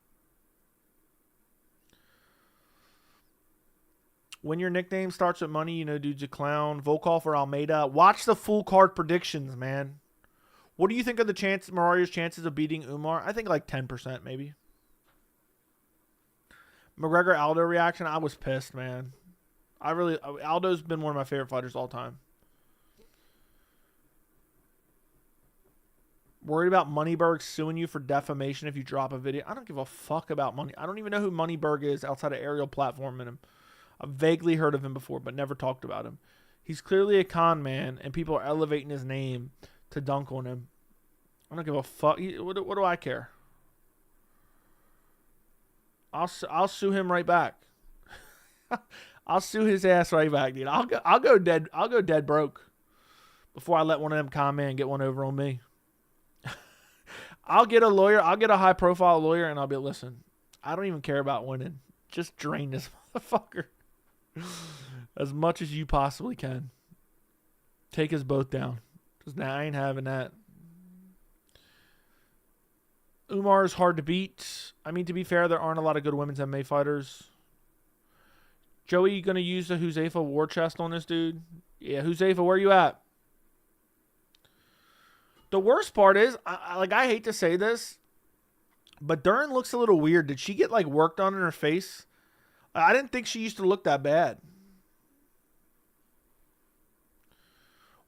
When your nickname starts with money, you know dude's a clown. Volkov or Almeida. Watch the full card predictions, man. What do you think of the Moraria's chances of beating Umar? I think like 10% maybe. McGregor Aldo reaction. I was pissed, man. Aldo's been one of my favorite fighters all time. Worried about Moneyberg suing you for defamation if you drop a video? I don't give a fuck about money. I don't even know who Moneyberg is outside of Ariel platforming him. I've vaguely heard of him before, but never talked about him. He's clearly a con man, and people are elevating his name to dunk on him. I don't give a fuck. What do I care? I'll sue him right back. I'll sue his ass right back, dude. I'll go dead broke before I let one of them con man get one over on me. I'll get a lawyer. I'll get a high profile lawyer, and I'll be listen. I don't even care about winning. Just drain this motherfucker as much as you possibly can. Take us both down. Because now I ain't having that. Umar is hard to beat. I mean, to be fair, there aren't a lot of good women's MMA fighters. Joey, you going to use the Huzaifa war chest on this dude? Yeah, Huzaifa, where you at? The worst part is, I hate to say this, but Dern looks a little weird. Did she get, like, worked on in her face? I didn't think she used to look that bad.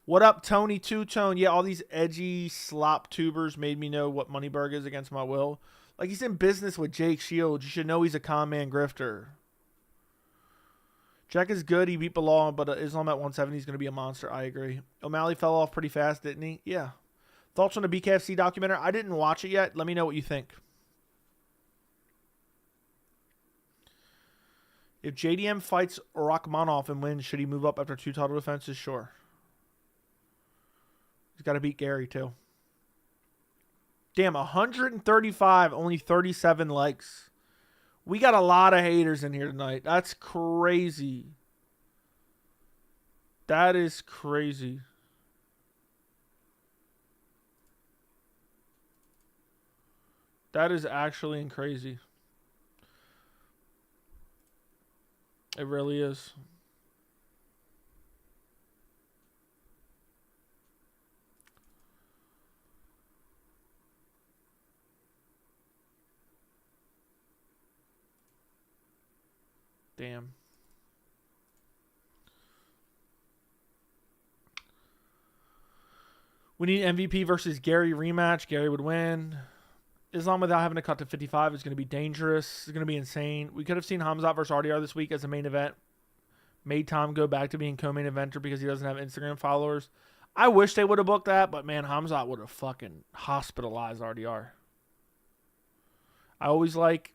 What up, Tony Two-Tone? Yeah, all these edgy slop tubers made me know what Moneyberg is against my will. Like, he's in business with Jake Shields. You should know he's a con man grifter. Jack is good. He beat Bilal, but Islam at 170 is going to be a monster. I agree. O'Malley fell off pretty fast, didn't he? Yeah. Thoughts on the BKFC documentary? I didn't watch it yet. Let me know what you think. If JDM fights Rachmanov and wins, should he move up after 2 title defenses? Sure. He's got to beat Gary, too. Damn, 135, only 37 likes. We got a lot of haters in here tonight. That's crazy. That is crazy. That is actually crazy. It really is. Damn. We need MVP versus Gary rematch. Gary would win. Islam without having to cut to 55 is going to be dangerous. It's going to be insane. We could have seen Hamzat versus RDR this week as a main event. Made Tom go back to being co-main eventer because he doesn't have Instagram followers. I wish they would have booked that, but man, Hamzat would have fucking hospitalized RDR. I always like...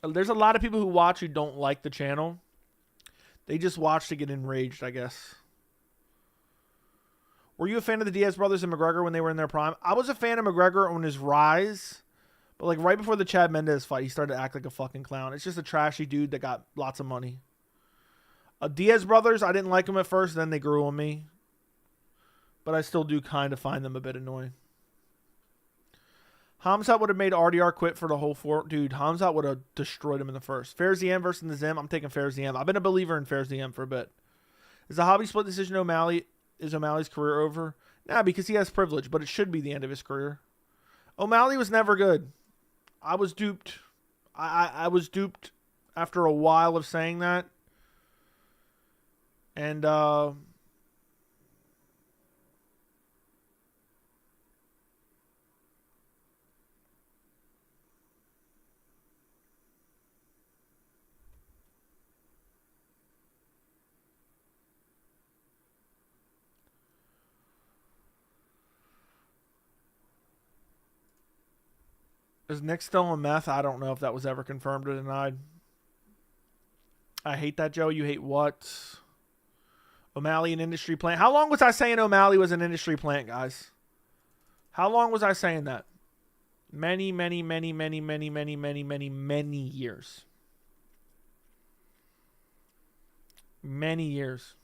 There's a lot of people who watch who don't like the channel. They just watch to get enraged, I guess. Were you a fan of the Diaz brothers and McGregor when they were in their prime? I was a fan of McGregor on his rise. But like right before the Chad Mendez fight, he started to act like a fucking clown. It's just a trashy dude that got lots of money. Diaz brothers, I didn't like them at first. Then they grew on me. But I still do kind of find them a bit annoying. Hamzat would have made RDR quit for the whole 4. Dude, Hamzat would have destroyed him in the first. Fair-Ziem versus the Zim. I'm taking Fair-Ziem. I've been a believer in Fair-Ziem for a bit. Is the hobby split decision is O'Malley's career over? Nah, because he has privilege, but it should be the end of his career. O'Malley was never good. I was duped. I was duped after a while of saying that. And Is Nick still on meth? I don't know if that was ever confirmed or denied. I hate that, Joe. You hate what? O'Malley, an industry plant. How long was I saying O'Malley was an industry plant, guys? How long was I saying that? Many, many, many, many, many, many, many, many, many years. Many years.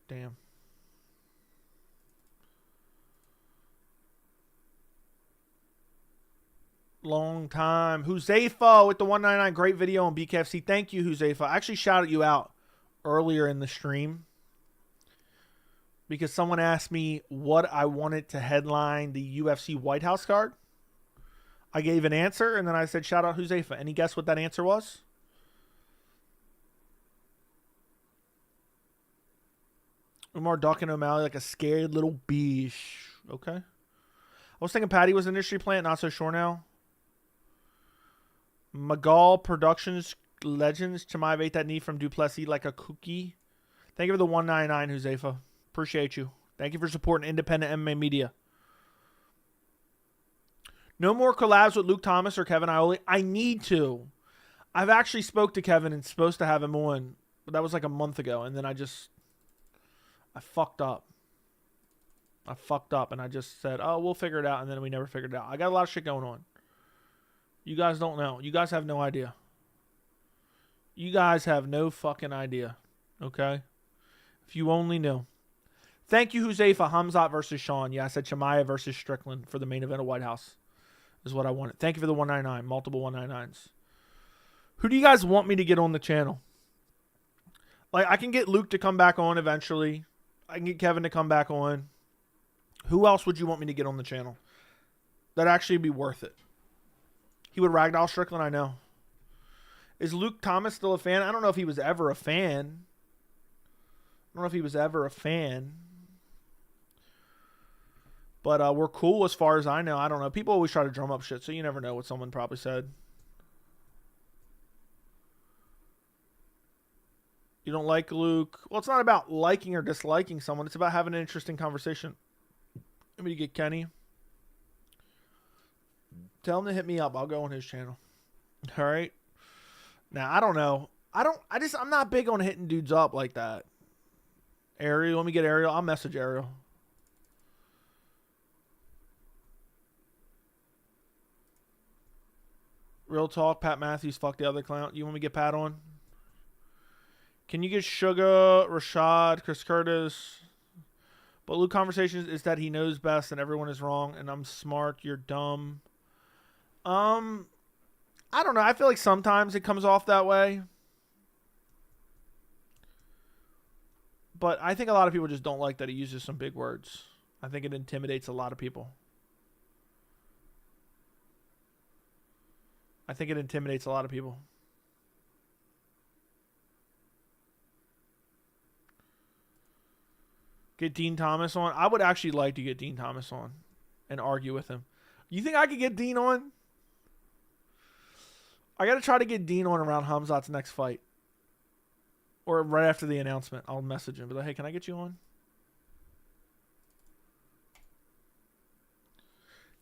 Damn. Long time. Huzaifa with the 199. Great video on BKFC. Thank you, Huzaifa. I actually shouted you out earlier in the stream because someone asked me what I wanted to headline the UFC White House card. I gave an answer, and then I said, shout out Huzaifa. Any guess what that answer was? Umar Duck and O'Malley like a scared little beesh. Okay. I was thinking Patty was an industry plant. Not so sure now. Magal Productions Legends. Chimaev ate that knee from Duplessis like a cookie. Thank you for the 199, Huzaifa. Appreciate you. Thank you for supporting independent MMA media. No more collabs with Luke Thomas or Kevin Iole. I need to. I've actually spoke to Kevin and supposed to have him on, but that was like a month ago, and then I fucked up. I fucked up, and I just said, oh, we'll figure it out, and then we never figured it out. I got a lot of shit going on. You guys don't know. You guys have no idea. You guys have no fucking idea. Okay? If you only knew. Thank you, Huzaifa. Hamzat versus Sean. Yeah, I said Chimaev versus Strickland for the main event of White House. Is what I wanted. Thank you for the 199. Multiple 199s. Who do you guys want me to get on the channel? Like, I can get Luke to come back on eventually. I can get Kevin to come back on. Who else would you want me to get on the channel? That'd actually be worth it. He would ragdoll Strickland, I know. Is Luke Thomas still a fan? I don't know if he was ever a fan. But we're cool as far as I know. I don't know. People always try to drum up shit, so you never know what someone probably said. You don't like Luke? Well, it's not about liking or disliking someone. It's about having an interesting conversation. Let me get Kenny. Tell him to hit me up. I'll go on his channel. All right. Now, I don't know. I'm not big on hitting dudes up like that. Ariel, let me get Ariel. I'll message Ariel. Real talk, Pat Matthews, fuck the other clown. You want me to get Pat on? Can you get Sugar, Rashad, Chris Curtis? But Luke Conversations is that he knows best and everyone is wrong and I'm smart, you're dumb. I don't know. I feel like sometimes it comes off that way. But I think a lot of people just don't like that he uses some big words. I think it intimidates a lot of people. Get Dean Thomas on. I would actually like to get Dean Thomas on and argue with him. You think I could get Dean on? I got to try to get Dean on around Hamzat's next fight. Or right after the announcement. I'll message him. Be like, hey, can I get you on?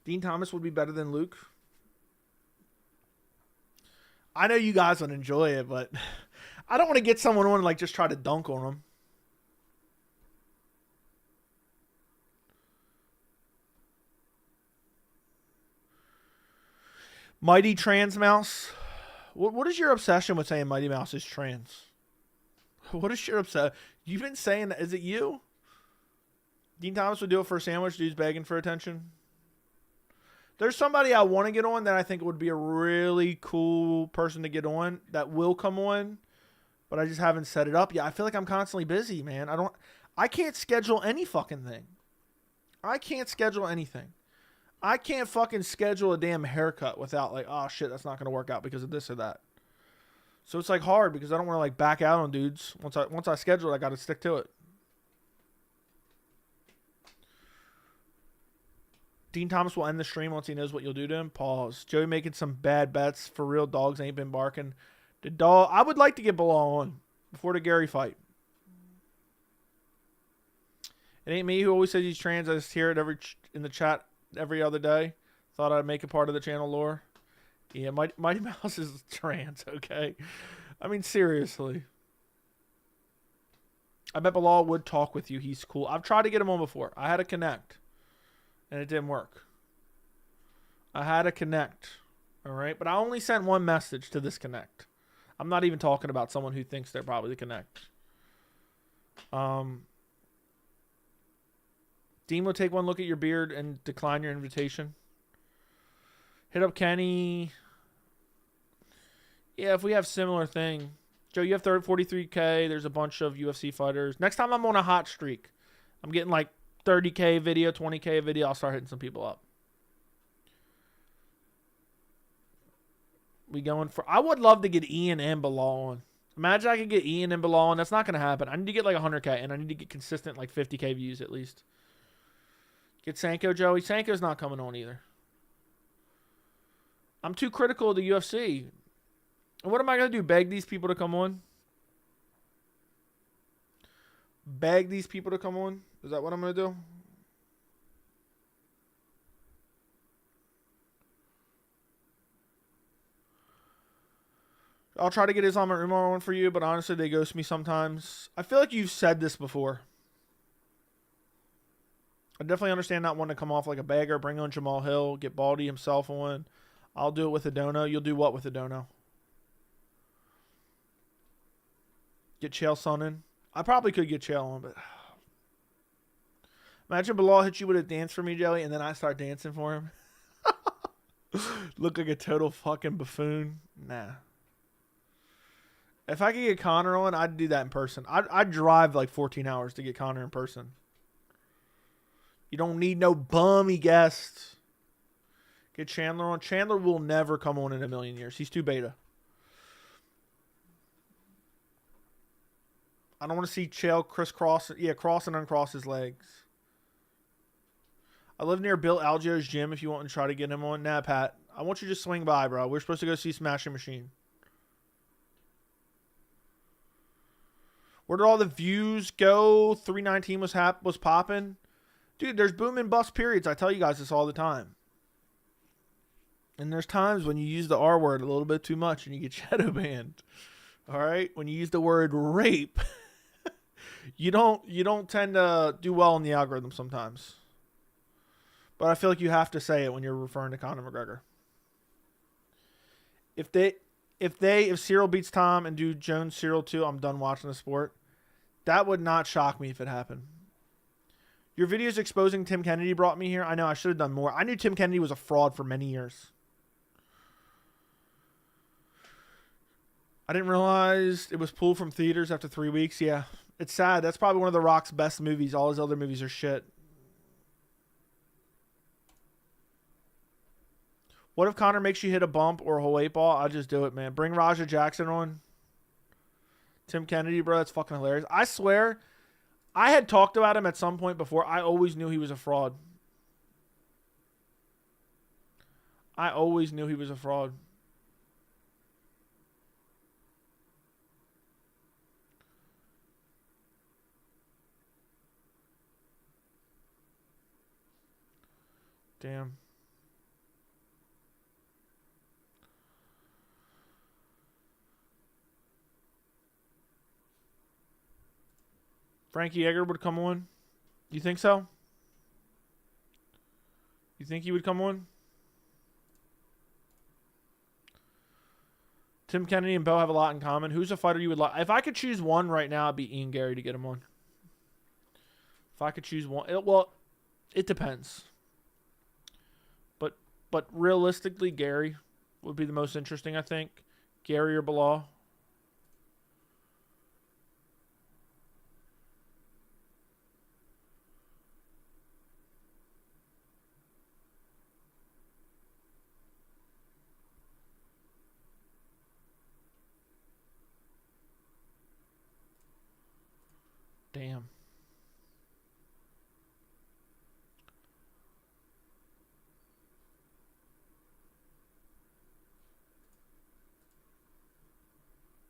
Dean Thomas would be better than Luke. I know you guys would enjoy it, but I don't want to get someone on and like just try to dunk on him. Mighty Trans Mouse. What is your obsession with saying Mighty Mouse is trans? What is your obsession? You've been saying that. Is it you? Dean Thomas would do it for a sandwich. Dude's begging for attention. There's somebody I want to get on that I think would be a really cool person to get on that will come on, but I just haven't set it up yet. I feel like I'm constantly busy, man. I can't schedule any fucking thing. I can't schedule anything. I can't fucking schedule a damn haircut without like, oh shit, that's not going to work out because of this or that. So it's like hard because I don't want to like back out on dudes. Once I schedule it, I got to stick to it. Dean Thomas will end the stream once he knows what you'll do to him. Pause. Joey making some bad bets. For real, dogs ain't been barking. The dog. I would like to get Bilal on before the Gary fight. It ain't me who always says he's trans. I just hear it in the chat every other day. Thought I'd make it part of the channel lore. Yeah, Mighty Mouse is trans, okay? I mean, seriously. I bet Bilal would talk with you. He's cool. I've tried to get him on before. I had to connect, and it didn't work. I had to connect, all right? But I only sent one message to this connect. I'm not even talking about someone who thinks they're probably the connect. Dean will take one look at your beard and decline your invitation. Hit up Kenny. Yeah, if we have similar thing. Joe, you have 43K. There's a bunch of UFC fighters. Next time I'm on a hot streak, I'm getting like 30K video, 20K video. I'll start hitting some people up. We going for... I would love to get Ian and Bilal on. Imagine I could get Ian and Bilal on. That's not going to happen. I need to get like 100K, and I need to get consistent like 50K views at least. Get Sanko, Joey. Sanko's not coming on either. I'm too critical of the UFC. And what am I going to do? Beg these people to come on? Beg these people to come on? Is that what I'm going to do? I'll try to get Islam and Umar on for you, but honestly, they ghost me sometimes. I feel like you've said this before. I definitely understand not wanting to come off like a bagger. Bring on Jamal Hill. Get Baldy himself on. I'll do it with a dono. You'll do what with a dono? Get Chael Son in. I probably could get Chael on, but... Imagine Bilal hits you with a dance for me, Joey, and then I start dancing for him. Look like a total fucking buffoon. Nah. If I could get Conor on, I'd do that in person. I'd drive like 14 hours to get Conor in person. You don't need no bummy guests. Get Chandler on. Chandler will never come on in a million years. He's too beta. I don't want to see Chael crisscross. Yeah, cross and uncross his legs. I live near Bill Algio's gym if you want to try to get him on. Nah, Pat. I want you to just swing by, bro. We're supposed to go see Smashing Machine. Where did all the views go? 319 was popping. Dude, there's boom and bust periods. I tell you guys this all the time. And there's times when you use the R word a little bit too much and you get shadow banned. All right? When you use the word rape, you don't tend to do well in the algorithm sometimes. But I feel like you have to say it when you're referring to Conor McGregor. If Ciryl beats Tom and do Jones Ciryl too, I'm done watching the sport. That would not shock me if it happened. Your videos exposing Tim Kennedy brought me here. I know I should have done more. I knew Tim Kennedy was a fraud for many years. I didn't realize it was pulled from theaters after 3 weeks. Yeah, it's sad. That's probably one of The Rock's best movies. All his other movies are shit. What if Conor makes you hit a bump or a whole 8-ball? I'll just do it, man. Bring Raja Jackson on. Tim Kennedy, bro. That's fucking hilarious. I swear, I had talked about him at some point before. I always knew he was a fraud. I always knew he was a fraud. Damn. Frankie Edgar would come on? You think so? You think he would come on? Tim Kennedy and Bell have a lot in common. Who's a fighter you would like? If I could choose one right now, it'd be Ian Gary to get him on. If I could choose one. It depends. But realistically, Gary would be the most interesting, I think. Gary or Bilal. Damn.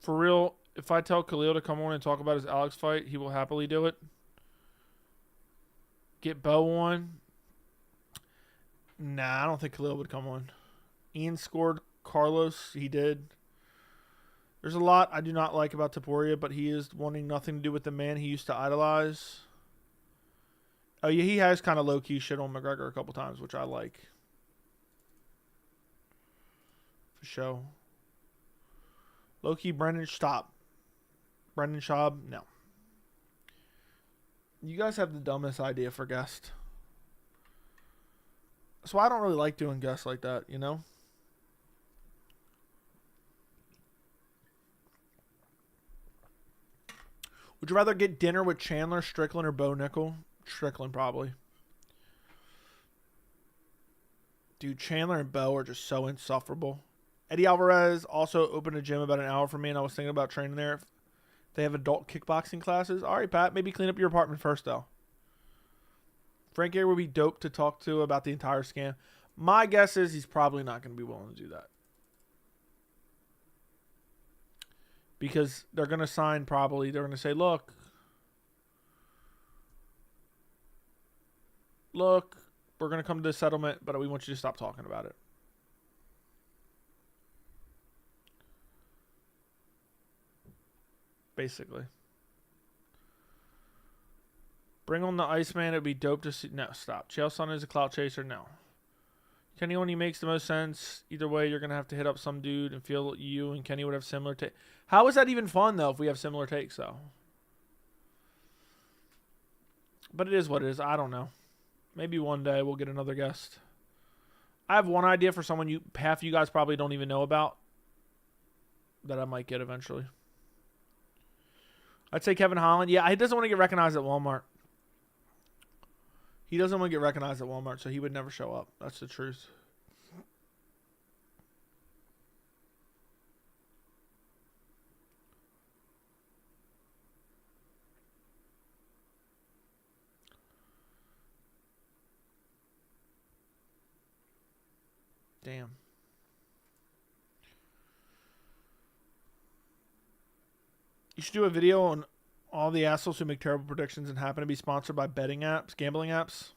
For real, if I tell Khalil to come on and talk about his Alex fight, he will happily do it. Get Bo on. Nah, I don't think Khalil would come on. Ian scored Carlos. He did. There's a lot I do not like about Taporia, but he is wanting nothing to do with the man he used to idolize. Oh, yeah, he has kind of low-key shit on McGregor a couple times, which I like. For sure. Low-key Brendan, stop. Brendan Schaub, no. You guys have the dumbest idea for guest. So I don't really like doing guests like that, you know? Would you rather get dinner with Chandler, Strickland, or Bo Nickel? Strickland, probably. Dude, Chandler and Bo are just so insufferable. Eddie Alvarez also opened a gym about an hour from me, and I was thinking about training there. If they have adult kickboxing classes. All right, Pat, maybe clean up your apartment first, though. Frank Gary would be dope to talk to about the entire scam. My guess is he's probably not going to be willing to do that. Because they're going to sign probably. They're going to say, look, we're going to come to this settlement, but we want you to stop talking about it. Basically. Bring on the Iceman. It would be dope to see. No, stop. Chaelson is a clout chaser. No. Kenny only makes the most sense. Either way, you're going to have to hit up some dude and feel you and Kenny would have similar takes. How is that even fun, though, if we have similar takes, though? But it is what it is. I don't know. Maybe one day we'll get another guest. I have one idea for someone half of you guys probably don't even know about that I might get eventually. I'd say Kevin Holland. Yeah, he doesn't want to get recognized at Walmart. He doesn't want to get recognized at Walmart, so he would never show up. That's the truth. Damn. You should do a video on all the assholes who make terrible predictions and happen to be sponsored by betting apps, gambling apps.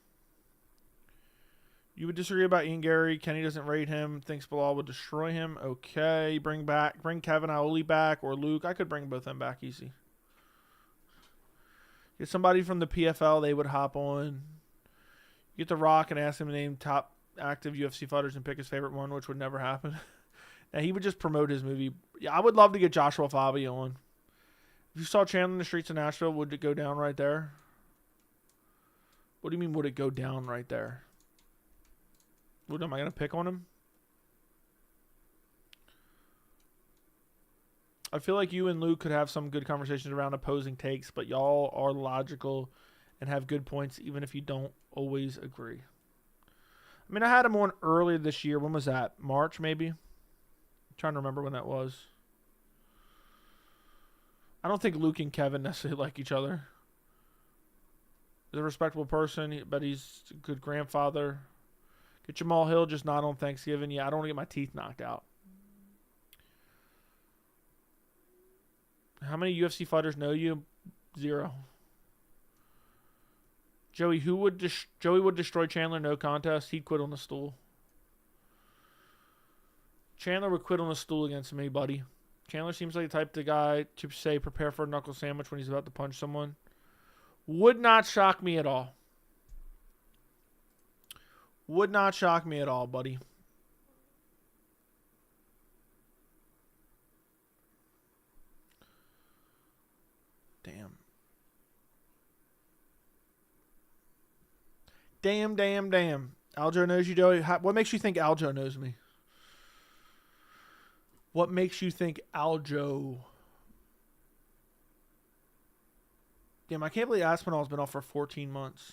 You would disagree about Ian Gary. Kenny doesn't rate him. Thinks Bilal would destroy him. Okay. Bring Kevin Aoli back or Luke. I could bring both them back easy. Get somebody from the PFL. They would hop on. Get The Rock and ask him to name top active UFC fighters and pick his favorite one, which would never happen. Now, he would just promote his movie. Yeah, I would love to get Joshua Fabi on. If you saw Chandler in the streets of Nashville, would it go down right there? What do you mean, would it go down right there? What, am I going to pick on him? I feel like you and Luke could have some good conversations around opposing takes, but y'all are logical and have good points, even if you don't always agree. I mean, I had him on earlier this year. When was that? March, maybe? I'm trying to remember when that was. I don't think Luke and Kevin necessarily like each other. He's a respectable person, but he's a good grandfather. Get Jamal Hill, just not on Thanksgiving. Yeah, I don't want to get my teeth knocked out. How many UFC fighters know you? 0. Joey would destroy Chandler, no contest. He'd quit on the stool. Chandler would quit on the stool against me, buddy. Chandler seems like the type of guy to say prepare for a knuckle sandwich when he's about to punch someone. Would not shock me at all. Would not shock me at all, buddy. Damn. Damn. Aljo knows you, Joey. What makes you think Aljo knows me? What makes you think Aljo? Damn, I can't believe Aspinall's been off for 14 months.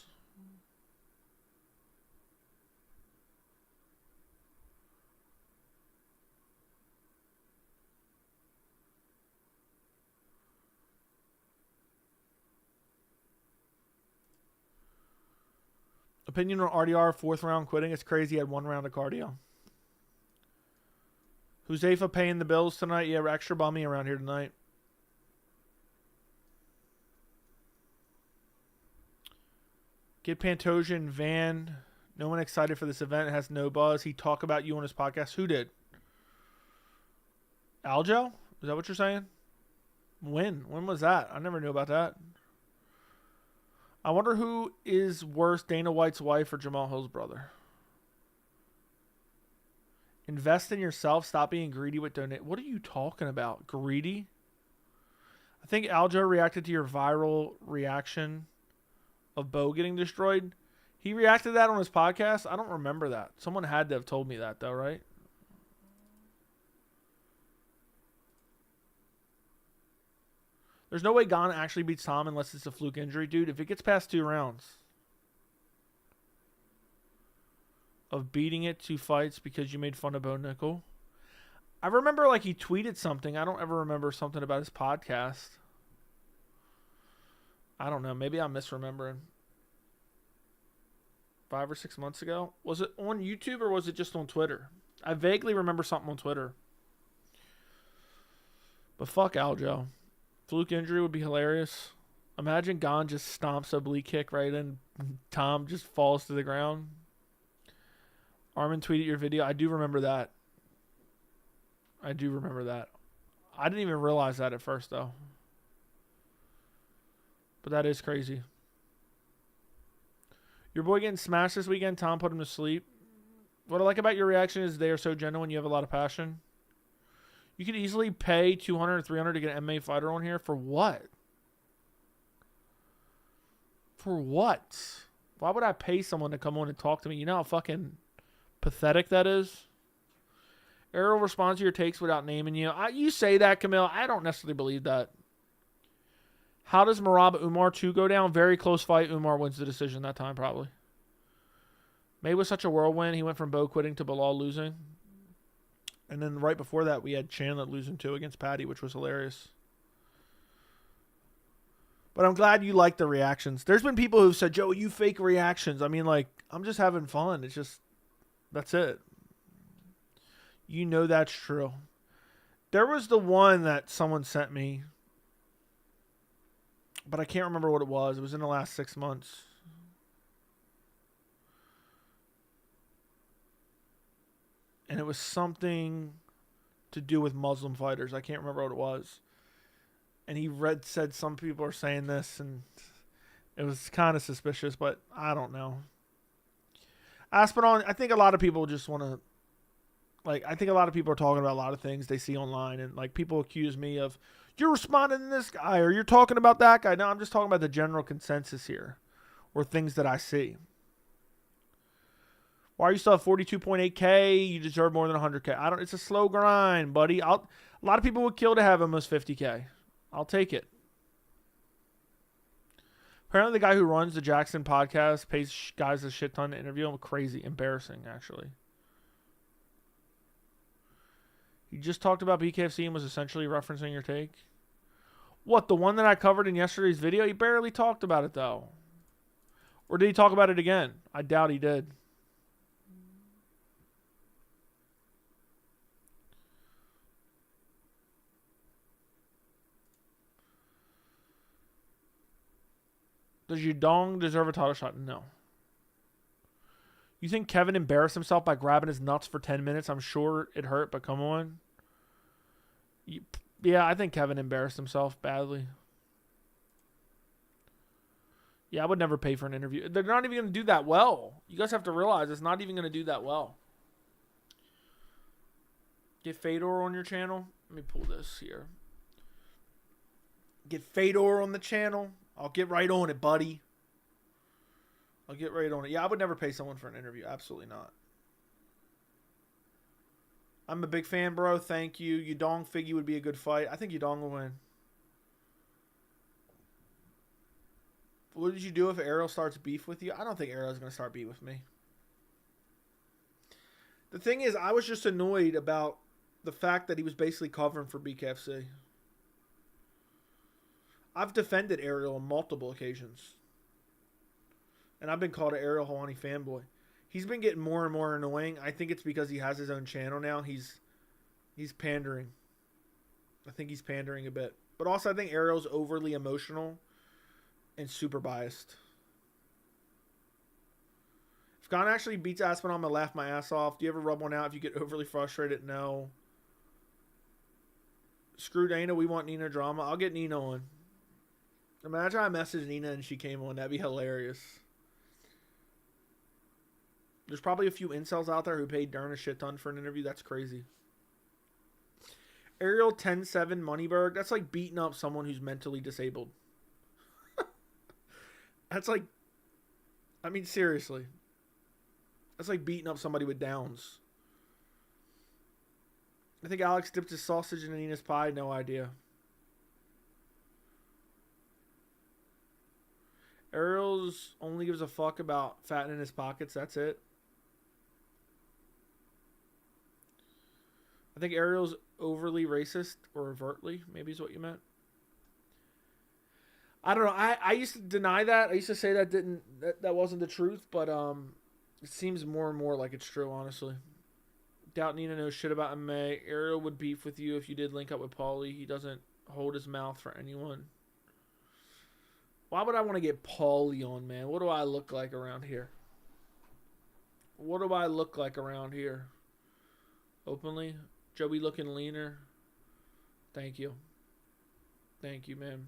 Opinion on RDR, 4th round quitting. It's crazy he had 1 round of cardio. Huzaifa paying the bills tonight. Yeah, we're extra bummy around here tonight. Get Pantoja Van. No one excited for this event. It has no buzz. He talked about you on his podcast. Who did? Aljo? Is that what you're saying? When? When was that? I never knew about that. I wonder who is worse, Dana White's wife or Jamal Hill's brother. Invest in yourself. Stop being greedy with donate. What are you talking about? Greedy? I think Aljo reacted to your viral reaction of Bo getting destroyed. He reacted to that on his podcast. I don't remember that. Someone had to have told me that, though, right? There's no way Gane actually beats Tom unless it's a fluke injury. Dude, if it gets past 2 rounds of beating it 2 fights because you made fun of Bo Nickel. I remember like he tweeted something. I don't ever remember something about his podcast. I don't know. Maybe I'm misremembering. 5 or 6 months ago. Was it on YouTube or was it just on Twitter? I vaguely remember something on Twitter. But fuck Aljo. Fluke injury would be hilarious. Imagine Gane just stomps a oblique kick right in. Tom just falls to the ground. Armin tweeted your video. I do remember that. I didn't even realize that at first, though. But that is crazy. Your boy getting smashed this weekend. Tom put him to sleep. What I like about your reaction is they are so genuine. You have a lot of passion. You could easily pay $200 or $300 to get an MMA fighter on here. For what? For what? Why would I pay someone to come on and talk to me? You know how fucking pathetic that is? Ariel responds to your takes without naming you. You say that, Camille. I don't necessarily believe that. How does Merab Umar 2 go down? Very close fight. Umar wins the decision that time, probably. May was such a whirlwind. He went from Bo quitting to Bilal losing. And then right before that, we had Chandler losing 2 against Patty, which was hilarious. But I'm glad you like the reactions. There's been people who've said, Joe, you fake reactions. I mean, like, I'm just having fun. It's just, that's it. You know that's true. There was the one that someone sent me, but I can't remember what it was. It was in the last 6 months. And it was something to do with Muslim fighters. I can't remember what it was. And he said some people are saying this, and it was kind of suspicious, but I don't know. Aspinall, I think a lot of people just want to, like, I think a lot of people are talking about a lot of things they see online, and, like, people accuse me of, you're responding to this guy, or you're talking about that guy. No, I'm just talking about the general consensus here, or things that I see. Why are you still at 42.8K? You deserve more than 100K. It's a slow grind, buddy. A lot of people would kill to have almost 50K. I'll take it. Apparently, the guy who runs the Jackson podcast pays guys a shit ton to interview him. Crazy. Embarrassing, actually. He just talked about BKFC and was essentially referencing your take. What, the one that I covered in yesterday's video? He barely talked about it, though. Or did he talk about it again? I doubt he did. Does Yudong deserve a title shot? No. You think Kevin embarrassed himself by grabbing his nuts for 10 minutes? I'm sure it hurt, but come on. Yeah, I think Kevin embarrassed himself badly. Yeah, I would never pay for an interview. They're not even going to do that well. You guys have to realize it's not even going to do that well. Get Fedor on your channel. Let me pull this here. Get Fedor on the channel. I'll get right on it, buddy. I'll get right on it. Yeah, I would never pay someone for an interview. Absolutely not. I'm a big fan, bro. Thank you. Yudong Figgy would be a good fight. I think Yudong will win. What did you do if Ariel starts beef with you? I don't think Ariel's going to start beef with me. The thing is, I was just annoyed about the fact that he was basically covering for BKFC. I've defended Ariel on multiple occasions. And I've been called an Ariel Helwani fanboy. He's been getting more and more annoying. I think it's because he has his own channel now. He's He's pandering. I think he's pandering a bit. But also, I think Ariel's overly emotional and super biased. If Gane actually beats Aspinall, I'm going to laugh my ass off. Do you ever rub one out if you get overly frustrated? No. Screw Dana. We want Nina drama. I'll get Nina on. Imagine I messaged Nina and she came on. That'd be hilarious. There's probably a few incels out there who paid Dern a shit ton for an interview. That's crazy. Ariel 10-7 Moneyberg. That's like beating up someone who's mentally disabled. That's like, I mean, seriously. That's like beating up somebody with Downs. I think Alex dipped his sausage in Nina's pie. No idea. Ariel's only gives a fuck about fattening his pockets. That's it. I think Ariel's overly racist, or overtly, maybe is what you meant. I don't know. I used to deny that. I used to say that wasn't the truth, but it seems more and more like it's true, honestly. Doubt Nina knows shit about MMA. Ariel would beef with you if you did link up with Paulie. He doesn't hold his mouth for anyone. Why would I want to get Paulie on, man? What do I look like around here? What do I look like around here? Openly? Joey looking leaner? Thank you. Thank you, man.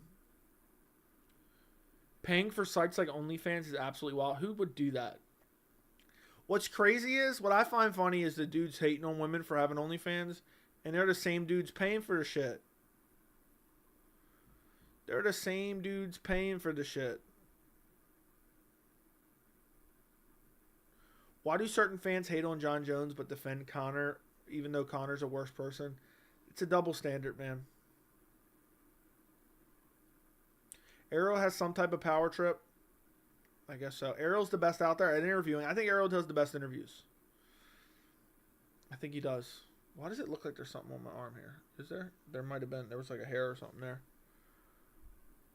Paying for sites like OnlyFans is absolutely wild. Who would do that? What's crazy is, what I find funny is the dudes hating on women for having OnlyFans, and they're the same dudes paying for the shit. They're the same dudes paying for the shit. Why do certain fans hate on John Jones but defend Conor, even though Conor's a worse person? It's a double standard, man. Ariel has some type of power trip. I guess so. Ariel's the best out there at interviewing. I think Ariel does the best interviews. I think he does. Why does it look like there's something on my arm here? Is there? There might have been. There was like a hair or something there.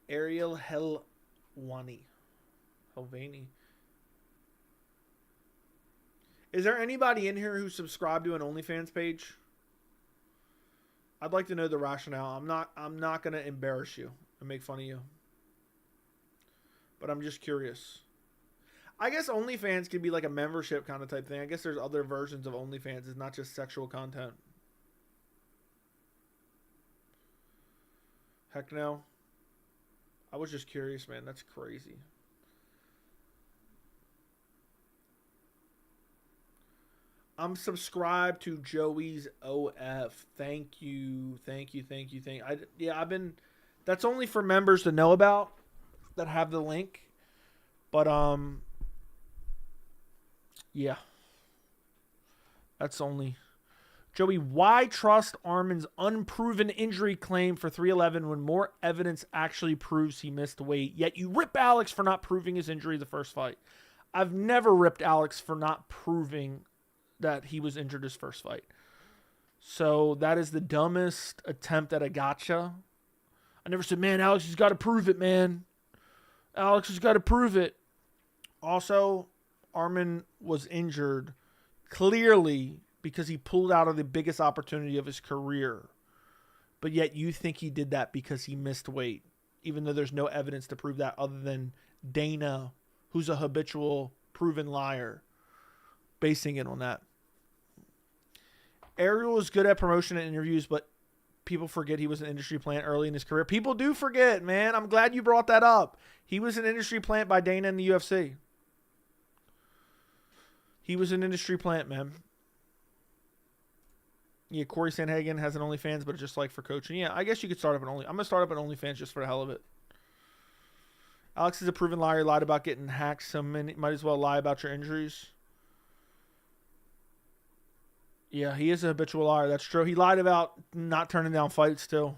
Ariel Helwani. Helwani. Is there anybody in here who subscribed to an OnlyFans page? I'd like to know the rationale. I'm not gonna embarrass you and make fun of you. But I'm just curious. I guess OnlyFans could be like a membership kind of type thing. I guess there's other versions of OnlyFans. It's not just sexual content. Heck no. I was just curious, man. That's crazy. I'm subscribed to Joey's OF. Thank you. That's only for members to know about that have the link. But yeah. That's only. Joey, why trust Armin's unproven injury claim for 311 when more evidence actually proves he missed weight, yet you rip Alex for not proving his injury the first fight? I've never ripped Alex for not proving that he was injured his first fight. So that is the dumbest attempt at a gotcha. I never said, man, Alex has got to prove it, man. Alex has got to prove it. Also, Armin was injured clearly because he pulled out of the biggest opportunity of his career. But yet you think he did that because he missed weight, even though there's no evidence to prove that other than Dana, who's a habitual proven liar, basing it on that. Ariel is good at promotion and interviews, but people forget he was an industry plant early in his career. People do forget, man. I'm glad you brought that up. He was an industry plant by Dana in the UFC. He was an industry plant, man. Yeah, Corey Sanhagen has an OnlyFans, but it's just like for coaching. Yeah, I guess you could start up an I'm going to start up an OnlyFans just for the hell of it. Alex is a proven liar. He lied about getting hacked. So many might as well lie about your injuries. Yeah, he is a habitual liar. That's true. He lied about not turning down fights, too.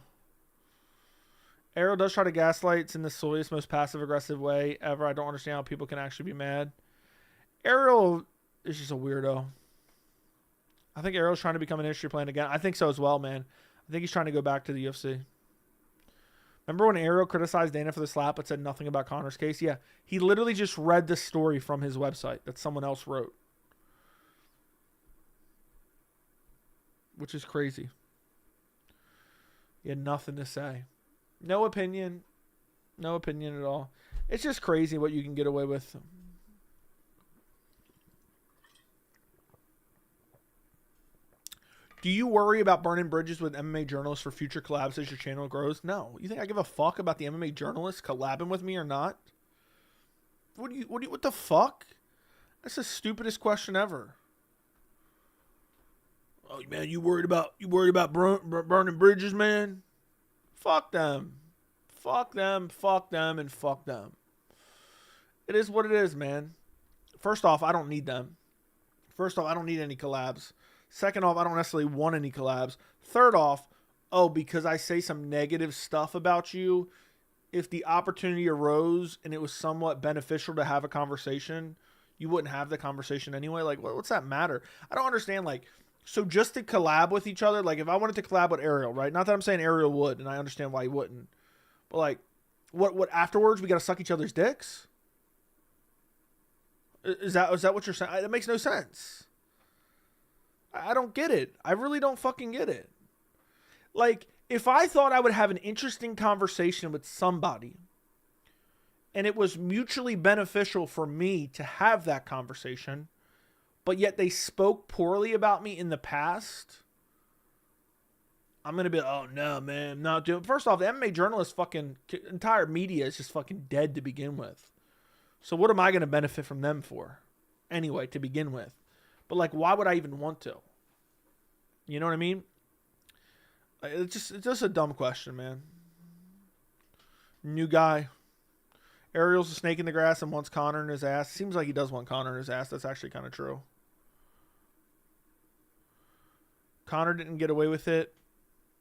Ariel does try to gaslight. It's in the silliest, most passive-aggressive way ever. I don't understand how people can actually be mad. Ariel is just a weirdo. I think Ariel's trying to become an industry plant again. I think so as well, man. I think he's trying to go back to the UFC. Remember when Ariel criticized Dana for the slap but said nothing about Conor's case? Yeah, he literally just read the story from his website that someone else wrote. Which is crazy. He had nothing to say. No opinion. No opinion at all. It's just crazy what you can get away with. Do you worry about burning bridges with MMA journalists for future collabs as your channel grows? No. You think I give a fuck about the MMA journalists collabing with me or not? What the fuck? That's the stupidest question ever. Oh man, you worried about burning bridges, man? Fuck them. Fuck them, and fuck them. It is what it is, man. First off, I don't need them. First off, I don't need any collabs. Second off, I don't necessarily want any collabs. Third off, because I say some negative stuff about you, if the opportunity arose and it was somewhat beneficial to have a conversation, you wouldn't have the conversation anyway. Like, what's that matter? I don't understand. Like, so just to collab with each other, like if I wanted to collab with Ariel, right? Not that I'm saying Ariel would, and I understand why he wouldn't. But like, what afterwards? We got to suck each other's dicks? Is that what you're saying? That makes no sense. I don't get it. I really don't fucking get it. Like, if I thought I would have an interesting conversation with somebody and it was mutually beneficial for me to have that conversation, but yet they spoke poorly about me in the past, I'm going to be, oh no, man, I'm not doing. First off, the MMA journalist fucking entire media is just fucking dead to begin with. So what am I going to benefit from them for? Anyway, to begin with. But like, why would I even want to? You know what I mean? It's just a dumb question, man. New guy. Ariel's a snake in the grass and wants Conor in his ass. Seems like he does want Conor in his ass. That's actually kind of true. Conor didn't get away with it.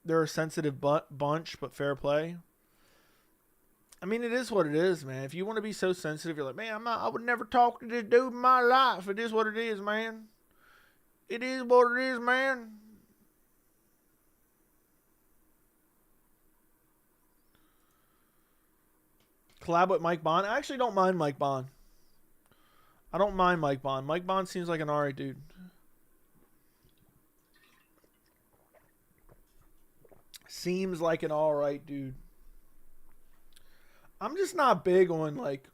They're a sensitive bunch, but fair play. I mean, it is what it is, man. If you want to be so sensitive, you're like, man, I would never talk to this dude in my life. It is what it is, man. It is what it is, man. Collab with Mike Bond. I actually don't mind Mike Bond. I don't mind Mike Bond. Mike Bond seems like an alright dude. Seems like an alright dude. I'm just not big on like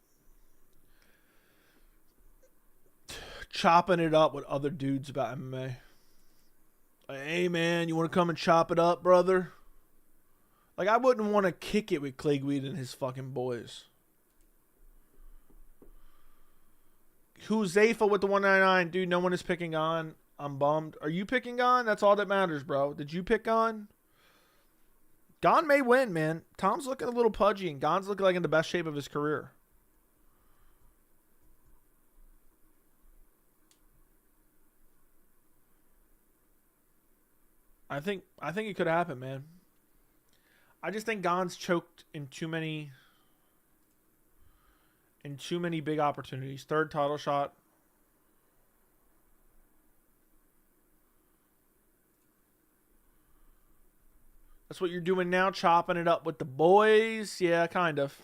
chopping it up with other dudes about MMA. Like, hey man, you want to come and chop it up, brother? Like, I wouldn't want to kick it with Clegweed and his fucking boys. Who's Zafa with the 199? Dude, no one is picking on. I'm bummed. Are you picking on? That's all that matters, bro. Did you pick on? Gane may win, man. Tom's looking a little pudgy, and Gane's looking like in the best shape of his career. I think it could happen, man. I just think Gane's choked in too many big opportunities. Third title shot. That's what you're doing now, chopping it up with the boys. Yeah, kind of.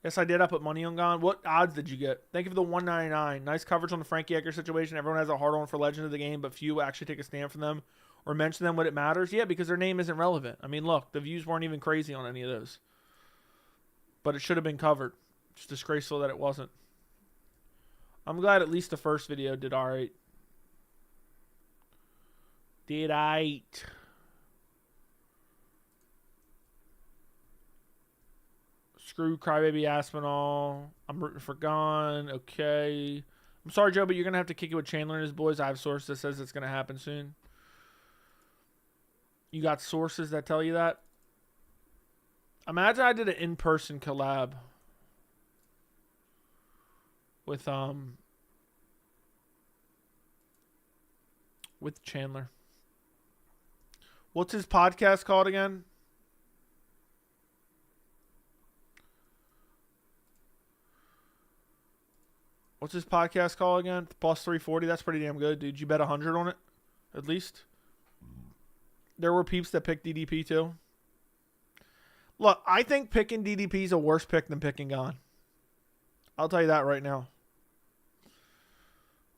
Yes, I did. I put money on Gane. What odds did you get? Thank you for the 199. Nice coverage on the Frankie Edgar situation. Everyone has a hard on for Legend of the Game, but few actually take a stand for them or mention them when it matters. Yeah, because their name isn't relevant. I mean, look, the views weren't even crazy on any of those. But it should have been covered. It's disgraceful that it wasn't. I'm glad at least the first video did all right. Did I? Screw Crybaby Aspinall. I'm rooting for Gane. Okay. I'm sorry, Joe, but you're going to have to kick it with Chandler and his boys. I have sources that says it's going to happen soon. You got sources that tell you that? Imagine I did an in-person collab with Chandler. What's his podcast called again? What's his podcast called again? Plus 340. That's pretty damn good, dude. You bet 100 on it, at least. There were peeps that picked DDP too. Look, I think picking DDP is a worse pick than picking Gane. I'll tell you that right now.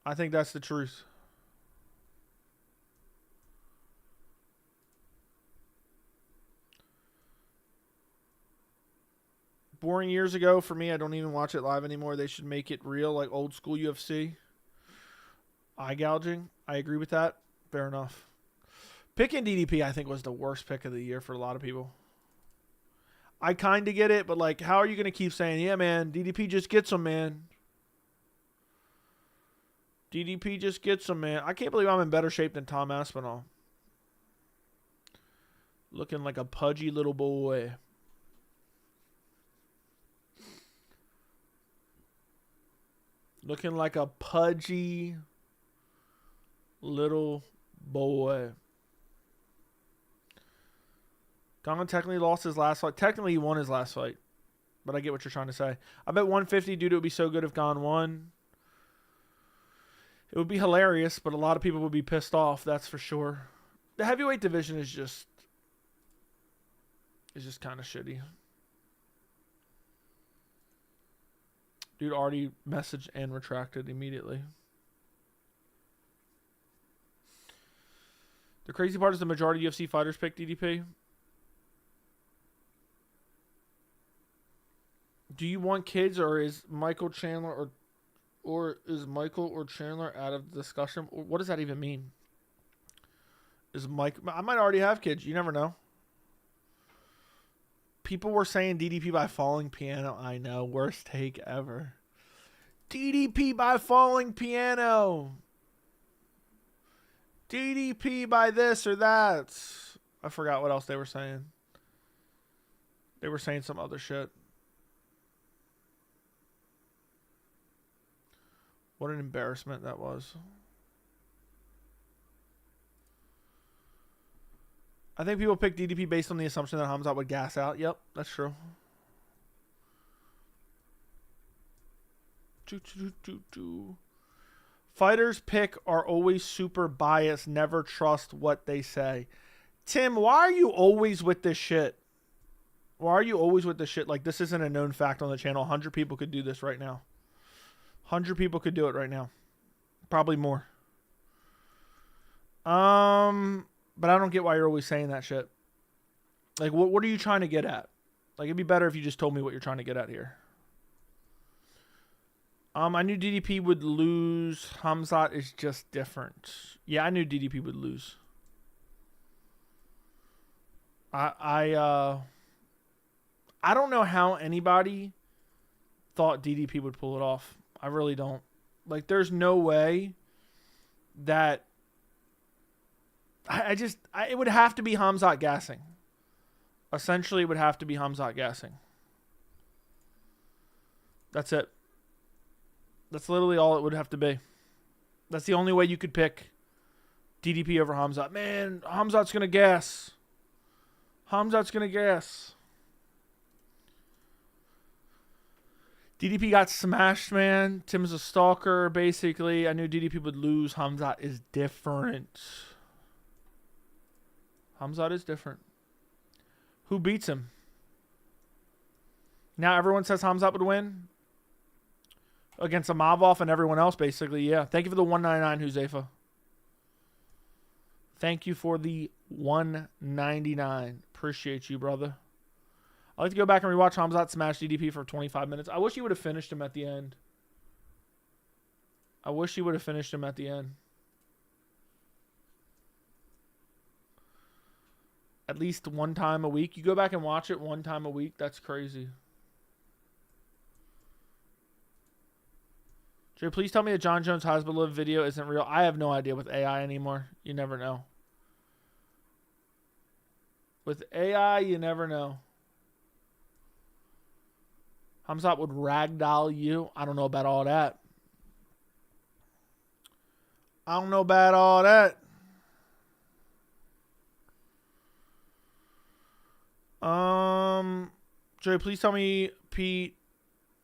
I think that's the truth. boring years ago for me. I don't even watch it live anymore. They should make it real, like old school UFC. Eye gouging. I agree with that. Fair enough. Picking DDP, I think, was the worst pick of the year for a lot of people. I kind of get it, but like, how are you going to keep saying, yeah, man, DDP just gets him, man? DDP just gets him, man. I can't believe I'm in better shape than Tom Aspinall. Looking like a pudgy little boy. Looking like a pudgy little boy. Gane technically lost his last fight. Technically, he won his last fight. But I get what you're trying to say. I bet 150, dude, it would be so good if Gane won. It would be hilarious, but a lot of people would be pissed off, that's for sure. The heavyweight division is just kind of shitty. Dude already messaged and retracted immediately. The crazy part is the majority of UFC fighters pick DDP. Do you want kids, or is Michael Chandler or is Michael or Chandler out of the discussion? What does that even mean? Is Mike? I might already have kids. You never know. People were saying DDP by falling piano. I know. Worst take ever. DDP by falling piano. DDP by this or that. I forgot what else they were saying. They were saying some other shit. What an embarrassment that was. I think people pick DDP based on the assumption that Hamzat would gas out. Yep, that's true. Fighters pick are always super biased. Never trust what they say. Tim, why are you always with this shit? Why are you always with this shit? Like, this isn't a known fact on the channel. 100 people could do this right now. 100 people could do it right now. Probably more. But I don't get why you're always saying that shit. Like, what are you trying to get at? Like, it'd be better if you just told me what you're trying to get at here. I knew DDP would lose. Hamzat is just different. Yeah, I knew DDP would lose. I don't know how anybody thought DDP would pull it off. I really don't. Like, there's no way that... it would have to be Hamzat gassing. Essentially, it would have to be Hamzat gassing. That's it. That's literally all it would have to be. That's the only way you could pick DDP over Hamzat. Man, Hamzat's going to gas. Hamzat's going to gas. DDP got smashed, man. Tim's a stalker, basically. I knew DDP would lose. Hamzat is different. Hamzat is different. Who beats him? Now everyone says Hamzat would win? Against Amavov and everyone else, basically, yeah. Thank you for the 199, Huzefa. Thank you for the 199. Appreciate you, brother. I'd like to go back and rewatch Hamzat smash DDP for 25 minutes. I wish he would have finished him at the end. I wish he would have finished him at the end. At least one time a week. You go back and watch it one time a week. That's crazy. Jay, please tell me that John Jones Has Been Lived video isn't real. I have no idea with AI anymore. You never know. With AI, you never know. Hamzat would ragdoll you. I don't know about all that. I don't know about all that. Joey, please tell me Pete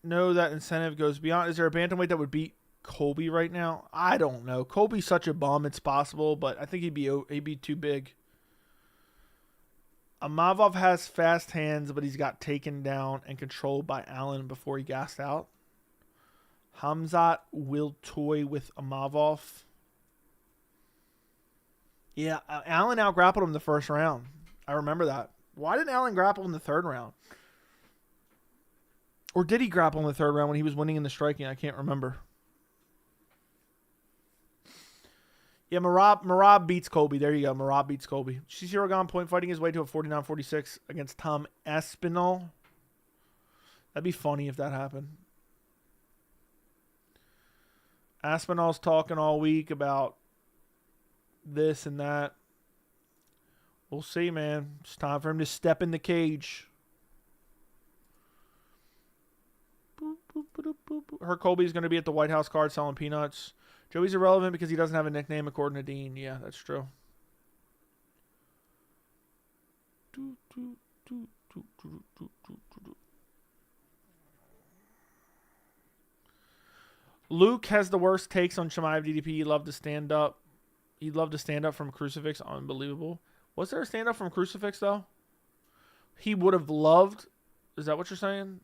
know that incentive goes beyond. Is there a bantamweight that would beat Colby right now? I don't know. Colby's such a bum, it's possible, but I think he'd be too big. Amavov has fast hands, but he's got taken down and controlled by Allen before he gassed out. Hamzat will toy with Amavov. Yeah, Allen out-grappled him the first round. I remember that. Why didn't Allen grapple in the third round? Or did he grapple in the third round when he was winning in the striking? I can't remember. Yeah, Merab beats Colby. There you go. Merab beats Colby. See Ciryl Gane point fighting his way to a 49-46 against Tom Aspinall. That'd be funny if that happened. Aspinall's talking all week about this and that. We'll see, man. It's time for him to step in the cage. Her Colby's going to be at the White House card selling peanuts. Joey's irrelevant because he doesn't have a nickname, according to Dean. Yeah, that's true. Luke has the worst takes on Chimaev DDP. He'd love to stand up. He'd love to stand up from Crucifix. Unbelievable. Was there a stand up from Crucifix, though? He would have loved. Is that what you're saying?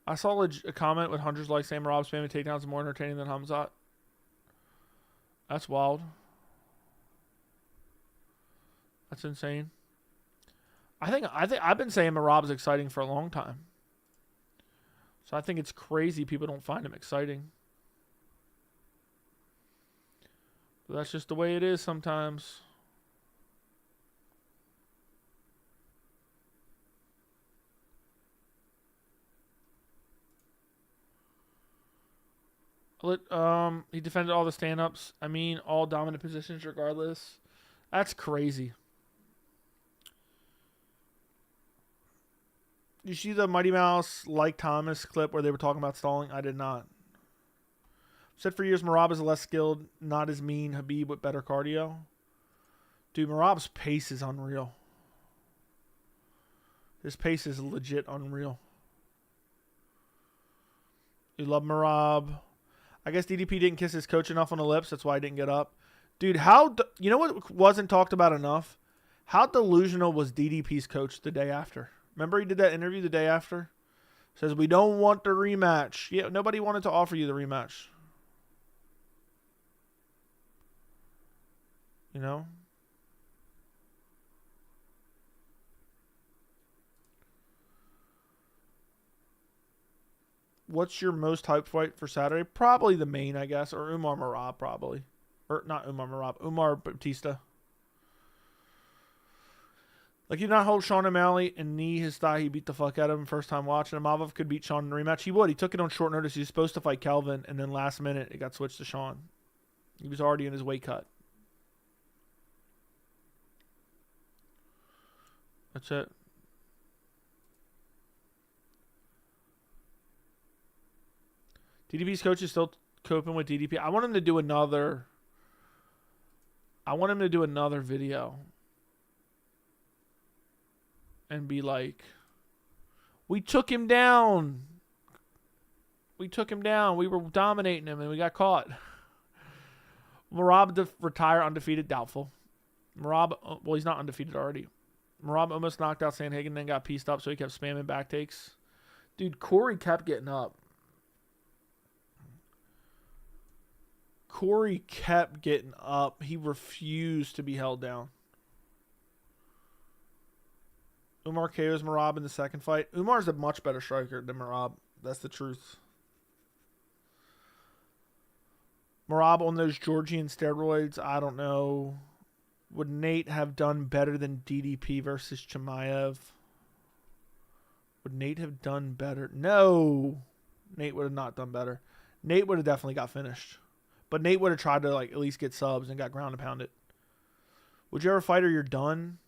I saw a comment with hundreds like saying Rob spamming takedowns is more entertaining than Hamzat. That's wild. That's insane. I think I've been saying Merab's exciting for a long time. So I think it's crazy people don't find him exciting. But that's just the way it is sometimes. He defended all the stand-ups. I mean, all dominant positions regardless. That's crazy. You see the Mighty Mouse like Thomas clip where they were talking about stalling? I did not. Said for years Merab is less skilled, not as mean Habib with better cardio. Dude, Merab's pace is unreal. His pace is legit unreal. You love Merab. I guess DDP didn't kiss his coach enough on the lips. That's why I didn't get up. Dude, you know what wasn't talked about enough? How delusional was DDP's coach the day after? Remember he did that interview the day after? Says, we don't want the rematch. Yeah, nobody wanted to offer you the rematch. You know? What's your most hyped fight for Saturday? Probably the main, I guess. Or Umar Merab, probably. Or not Umar Merab. Umar Batista. Like, you not hold Sean O'Malley and knee his thigh. He beat the fuck out of him first time watching. Imavov could beat Sean in the rematch. He would. He took it on short notice. He was supposed to fight Kelvin. And then last minute, it got switched to Sean. He was already in his weight cut. That's it. DDP's coach is still coping with DDP. I want him to do another video. And be like, we took him down. We took him down. We were dominating him and we got caught. Merab retire undefeated. Doubtful. Merab, well, he's not undefeated already. Merab almost knocked out Sandhagen, then got pieced up, so he kept spamming back takes. Dude, Corey kept getting up. Corey kept getting up. He refused to be held down. Umar KOs Merab in the second fight. Umar's a much better striker than Merab. That's the truth. Merab on those Georgian steroids, I don't know. Would Nate have done better than DDP versus Chimaev? Would Nate have done better? No. Nate would have not done better. Nate would have definitely got finished. But Nate would have tried to like at least get subs and got ground and pounded. Would you ever fight or you're done?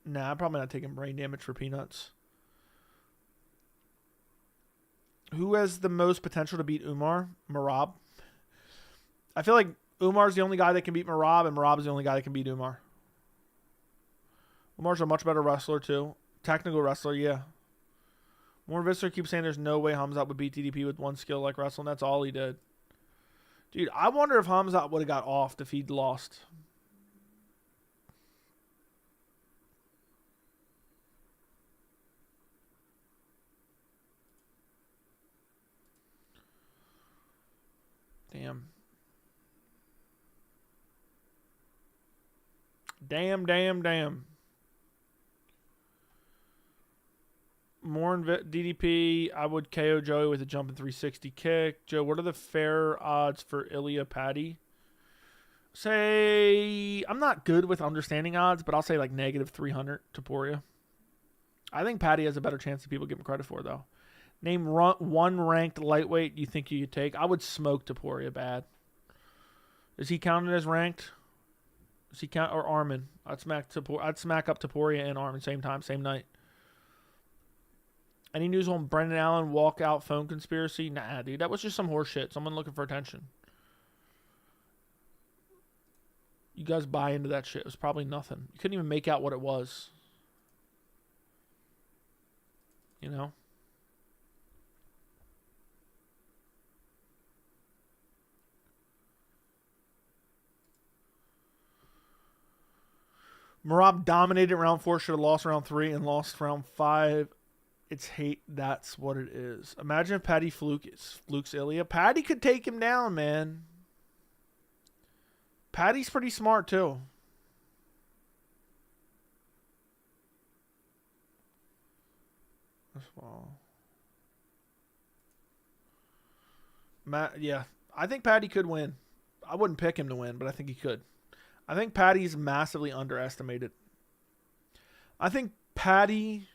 Nah, I'm probably not taking brain damage for peanuts. Who has the most potential to beat Umar? Merab. I feel like Umar's the only guy that can beat Merab, and Merab's the only guy that can beat Umar. Umar's a much better wrestler, too. Technical wrestler, yeah. Warren Visser keeps saying there's no way Hamzat would beat DDP with one skill like wrestling. That's all he did. Dude, I wonder if Hamzat would have got off if he'd lost. Damn. Damn. More in DDP, I would KO Joey with a jumping 360 kick. Joe, what are the fair odds for Ilya Paddy? Say, I'm not good with understanding odds, but I'll say like negative 300 to Poirier. I think Paddy has a better chance than people give him credit for, though. Name one ranked lightweight you think you could take. I would smoke Topuria bad. Is he counted as ranked? Is he count or Armin? I'd smack up Topuria and Armin same time, same night. Any news on Brendan Allen walkout phone conspiracy? Nah, dude, that was just some horse shit. Someone looking for attention. You guys buy into that shit. It was probably nothing. You couldn't even make out what it was. You know? Merab dominated round 4, should have lost round 3, and lost round 5. It's hate. That's what it is. Imagine if Paddy flukes Ilya. Paddy could take him down, man. Paddy's pretty smart, too. Well, yeah. I think Paddy could win. I wouldn't pick him to win, but I think he could. I think Paddy's massively underestimated. I think Paddy...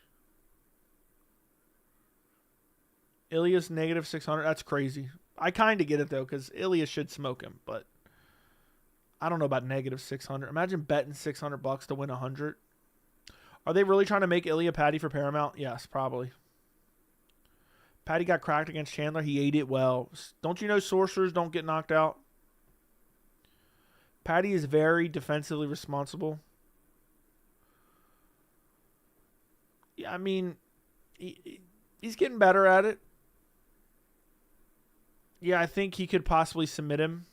Ilya's negative 600. That's crazy. I kind of get it, though, because Ilya should smoke him, but I don't know about negative 600. Imagine betting $600 to win 100. Are they really trying to make Ilya Paddy for Paramount? Yes, probably. Paddy got cracked against Chandler. He ate it well. Don't you know sorcerers don't get knocked out? Paddy is very defensively responsible. Yeah, I mean, he's getting better at it. Yeah, I think he could possibly submit him.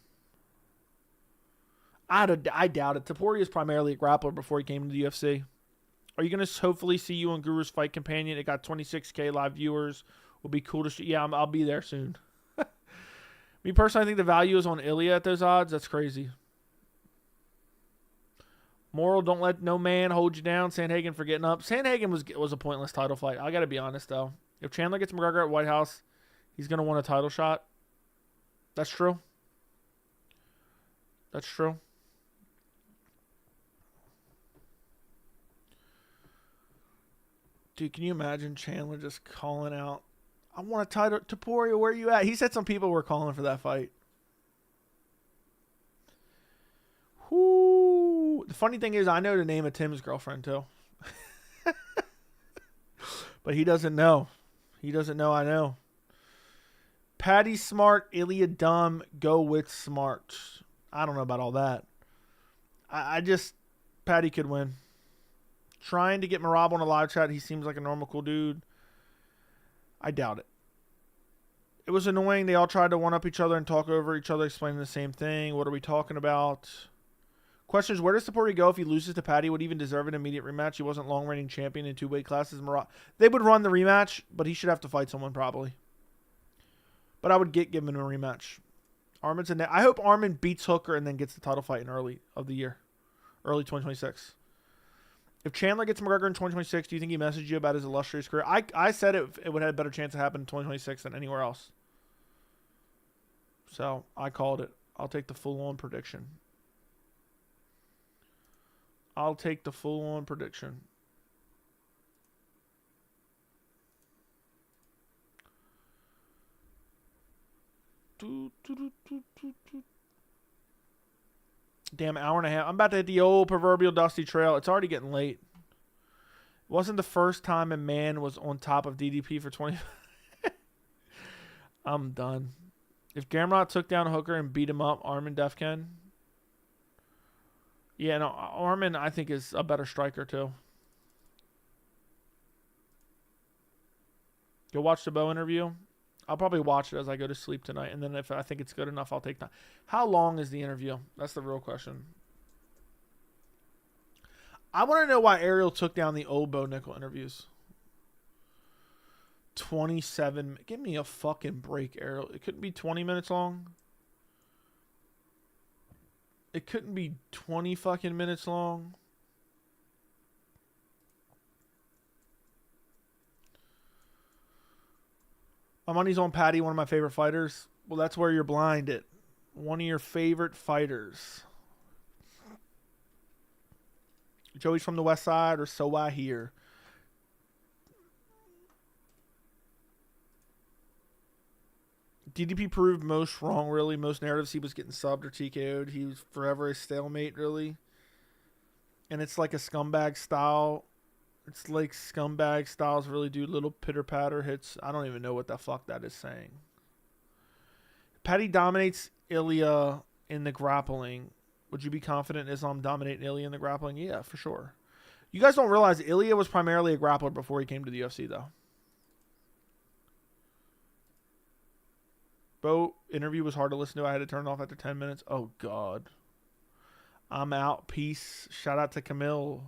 I doubt it. Topuria is primarily a grappler before he came to the UFC. Are you going to hopefully see you on Guru's Fight Companion? It got 26K live viewers. Will be cool to yeah, I'll be there soon. Me personally, I think the value is on Ilya at those odds. That's crazy. Moral, don't let no man hold you down. Sandhagen for getting up. Sandhagen was a pointless title fight. I got to be honest, though. If Chandler gets McGregor at White House, he's going to want a title shot. That's true. That's true. Dude, can you imagine Chandler just calling out, I want a title. Topuria, where are you at? He said some people were calling for that fight. Whoo. The funny thing is, I know the name of Tim's girlfriend, too. But he doesn't know. He doesn't know I know. Paddy smart, Ilya dumb, go with smart. I don't know about all that. I just, Paddy could win. Trying to get Merab on a live chat. He seems like a normal, cool dude. I doubt it. It was annoying. They all tried to one-up each other and talk over each other, explaining the same thing. What are we talking about? Question is, where does Topuria go if he loses to Paddy? Would he even deserve an immediate rematch? He wasn't long-reigning champion in 2 weight classes. They would run the rematch, but he should have to fight someone probably. But I would give him a rematch. Armin's in there. I hope Armin beats Hooker and then gets the title fight in early of the year. Early 2026. If Chandler gets McGregor in 2026, do you think he messaged you about his illustrious career? I said it would have a better chance to happen in 2026 than anywhere else. So, I called it. I'll take the full-on prediction. I'll take the full-on prediction. Damn, hour and a half. I'm about to hit the old proverbial dusty trail. It's already getting late. It wasn't the first time a man was on top of DDP for 20. I'm done. If Gamrot took down Hooker and beat him up, Armin Defken. Yeah, no, Armin I think is a better striker too. Go watch the Bo interview. I'll probably watch it as I go to sleep tonight, and then if I think it's good enough, I'll take time. How long is the interview? That's the real question. I want to know why Ariel took down the old Bo Nickel interviews. 27. Give me a fucking break, Ariel. It couldn't be 20 minutes long. It couldn't be 20 fucking minutes long. My money's on Patty, one of my favorite fighters. Well, that's where you're blinded. One of your favorite fighters. Joey's from the West Side, or so I hear. DDP proved most wrong, really. Most narratives he was getting subbed or TKO'd. He was forever a stalemate, really. And it's like a scumbag style. It's like scumbag styles really do little pitter-patter hits. I don't even know what the fuck that is saying. Patty dominates Ilya in the grappling. Would you be confident Islam dominating Ilya in the grappling? Yeah, for sure. You guys don't realize Ilya was primarily a grappler before he came to the UFC, though. Bo, interview was hard to listen to. I had to turn it off after 10 minutes. Oh, God. I'm out. Peace. Shout out to Camille.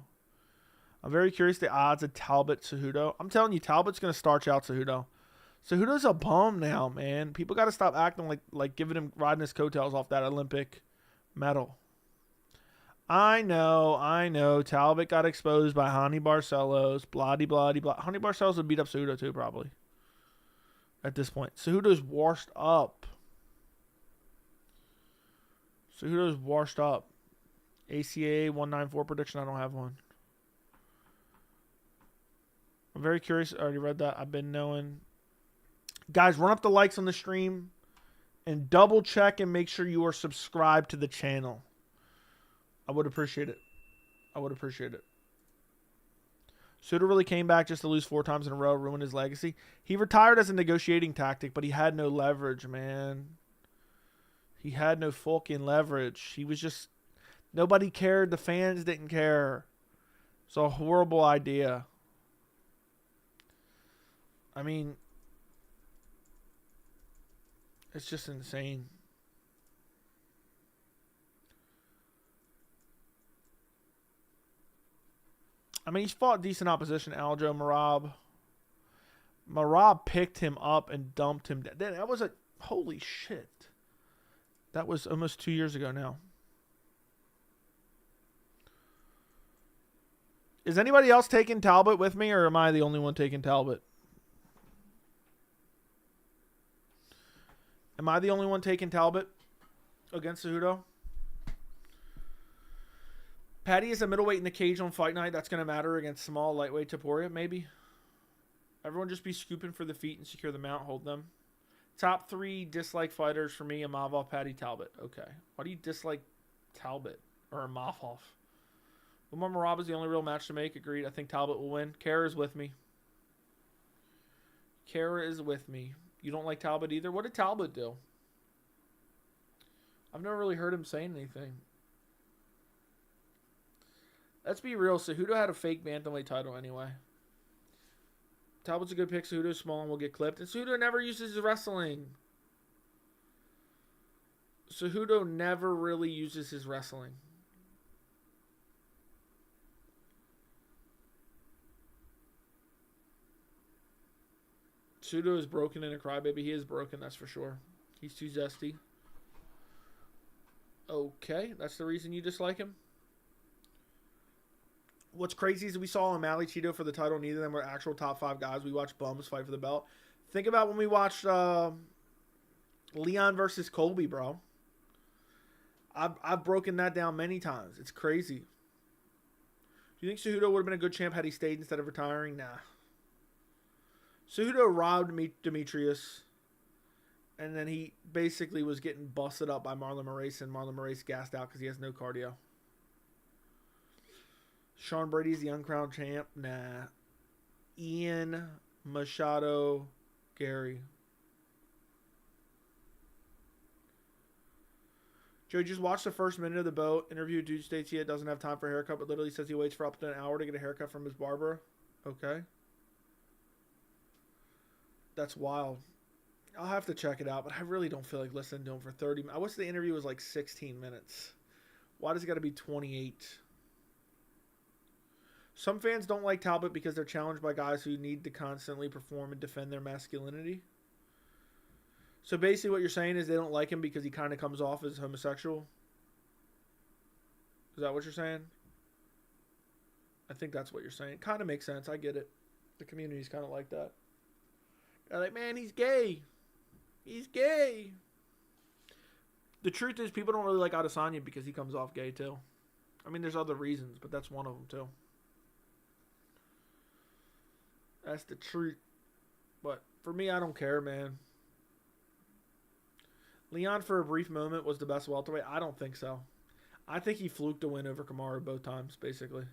I'm very curious the odds of Talbot Cejudo. I'm telling you, Talbot's going to starch out Cejudo. Cejudo's a bum now, man. People got to stop acting like giving him riding his coattails off that Olympic medal. I know. Talbot got exposed by Hani Barcelos. Blah-de-blah. Hani Barcelos would beat up Cejudo too, probably. At this point. Cejudo's washed up. ACA 194 prediction. I don't have one. I'm very curious. I already read that. I've been knowing. Guys, run up the likes on the stream and double check and make sure you are subscribed to the channel. I would appreciate it. Cejudo really came back just to lose 4 times in a row, ruin his legacy. He retired as a negotiating tactic, but he had no leverage, man. He had no fucking leverage. He was just... Nobody cared. The fans didn't care. It's a horrible idea. I mean... It's just insane. I mean, he's fought decent opposition. Aljo, Marab. Marab picked him up and dumped him. That was a... Holy shit. That was almost 2 years ago now. Is anybody else taking Talbot with me, or am I the only one taking Talbot? Am I the only one taking Talbot against Cejudo? Patty is a middleweight in the cage on fight night. That's going to matter against small, lightweight Topuria, maybe. Everyone just be scooping for the feet and secure the mount. Hold them. Top 3 dislike fighters for me, Imavov, Patty, Talbot. Okay. Why do you dislike Talbot or Imavov? Umar Marab is the only real match to make. Agreed. I think Talbot will win. Kara is with me. You don't like Talbot either? What did Talbot do? I've never really heard him saying anything. Let's be real. Cejudo had a fake bantamweight title anyway. Talbot's a good pick. Cejudo's small and will get clipped. And Cejudo never uses his wrestling. Cejudo never really uses his wrestling. Cejudo is broken in a crybaby. He is broken, that's for sure. He's too zesty. Okay, that's the reason you dislike him? What's crazy is we saw O'Malley Cheeto for the title. Neither of them were actual top 5 guys. We watched bums fight for the belt. Think about when we watched Leon versus Colby, bro. I've broken that down many times. It's crazy. Do you think Cejudo would have been a good champ had he stayed instead of retiring? Nah. Cejudo robbed Demetrius, and then he basically was getting busted up by Marlon Moraes, and Marlon Moraes gassed out because he has no cardio. Sean Brady's the uncrowned champ? Nah. Ian Machado Gary. Joe, just watch the first minute of the boat interview. Dude states he doesn't have time for a haircut, but literally says he waits for up to an hour to get a haircut from his barber. Okay. That's wild. I'll have to check it out, but I really don't feel like listening to him for 30 minutes. I wish the interview was like 16 minutes. Why does it got to be 28? Some fans don't like Talbot because they're challenged by guys who need to constantly perform and defend their masculinity. So basically what you're saying is they don't like him because he kind of comes off as homosexual? Is that what you're saying? I think that's what you're saying. Kind of makes sense. I get it. The community's kind of like that. They're like, man, he's gay. He's gay. The truth is, people don't really like Adesanya because he comes off gay, too. I mean, there's other reasons, but that's one of them, too. That's the truth. But for me, I don't care, man. Leon, for a brief moment, was the best welterweight. I don't think so. I think he fluked a win over Kamaru both times, basically.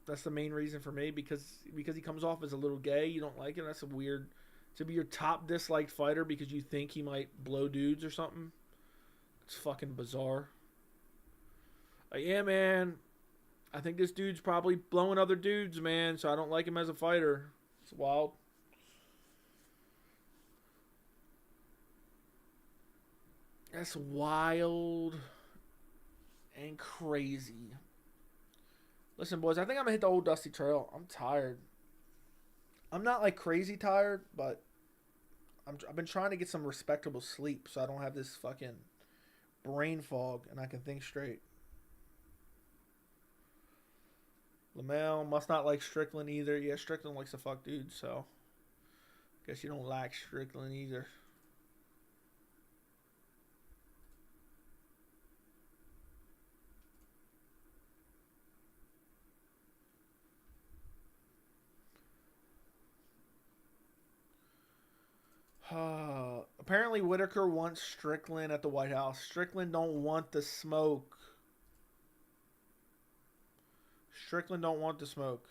That's the main reason for me, because he comes off as a little gay. You don't like him. That's a weird... To be your top disliked fighter because you think he might blow dudes or something. It's fucking bizarre. Like, yeah, man. I think this dude's probably blowing other dudes, man, so I don't like him as a fighter. It's wild. That's wild and crazy. Listen, boys, I think I'm going to hit the old dusty trail. I'm tired. I'm not, like, crazy tired, but I've been trying to get some respectable sleep so I don't have this fucking brain fog and I can think straight. Lamel must not like Strickland either. Yeah, Strickland likes to fuck dudes, so guess you don't like Strickland either. Apparently Whitaker wants Strickland at the White House. Strickland don't want the smoke. Strickland don't want the smoke.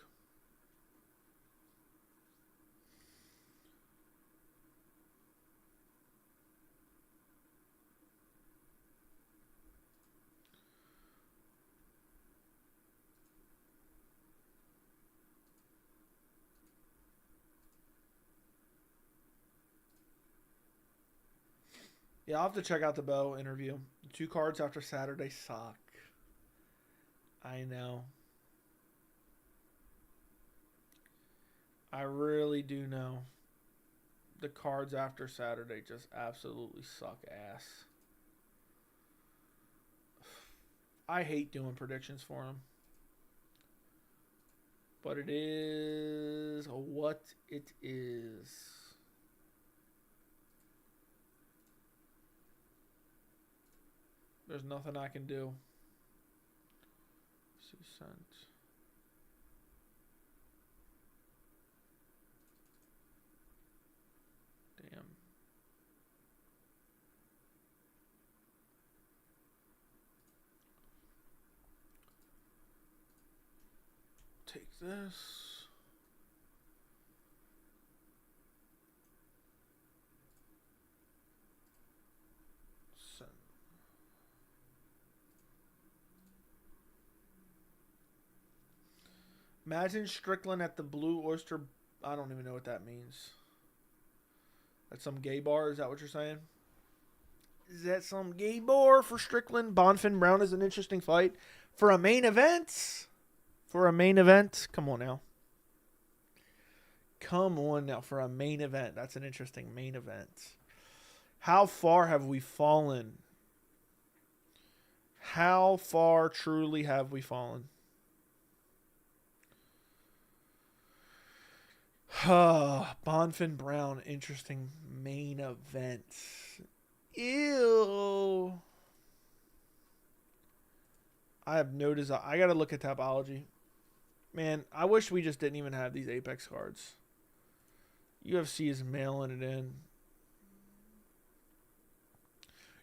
Yeah, I'll have to check out the Bo interview. The 2 cards after Saturday suck. I know. I really do know. The cards after Saturday just absolutely suck ass. I hate doing predictions for them. But it is what it is. There's nothing I can do. 2 cents. Damn. Take this. Send. Imagine Strickland at the Blue Oyster. I don't even know what that means. That's some gay bar? Is that what you're saying? Is that some gay bar for Strickland? Bonfim Brown is an interesting fight. For a main event? For a main event? Come on now. Come on now. For a main event. That's an interesting main event. How far have we fallen? How far truly have we fallen? Bonfim Brown, interesting main event. Ew. I have no desire. I gotta look at Tapology. Man, I wish we just didn't even have these Apex cards. UFC is mailing it in.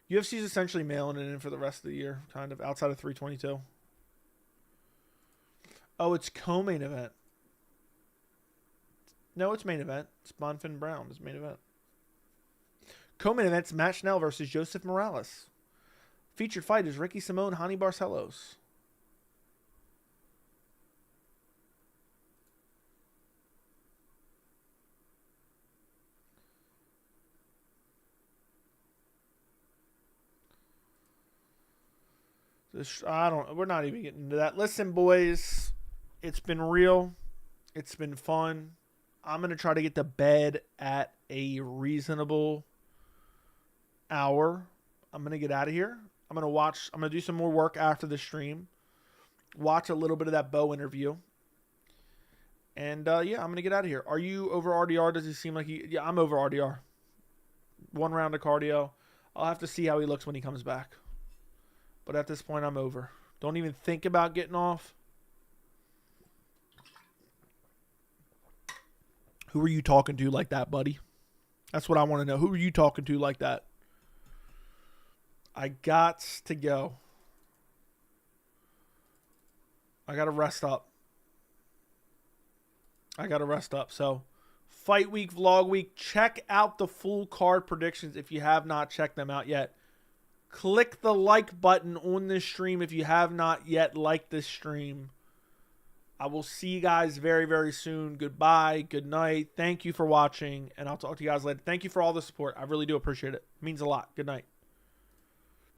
UFC is essentially mailing it in for the rest of the year, kind of, outside of 322. Oh, it's co-main event. No, it's main event. It's Bonfim Brown. It's main event. Co-main event's Matt Schnell versus Joseph Morales. Featured fight is Ricky Simone, Hani Barcelos. We're not even getting into that. Listen, boys, it's been real. It's been fun. I'm going to try to get to bed at a reasonable hour. I'm going to get out of here. I'm going to do some more work after the stream. watch a little bit of that Bo interview. And, yeah, I'm going to get out of here. Are you over RDR? Does he seem like he... Yeah, I'm over RDR. 1 round of cardio. I'll have to see how he looks when he comes back. But at this point, I'm over. Don't even think about getting off. Who are you talking to like that, buddy? That's what I want to know. Who are you talking to like that? I got to go. I got to rest up. So, fight week, vlog week. Check out the full card predictions if you have not checked them out yet. Click the like button on this stream if you have not yet liked this stream. I will see you guys very, very soon. Goodbye. Good night. Thank you for watching, and I'll talk to you guys later. Thank you for all the support. I really do appreciate it. It means a lot. Good night.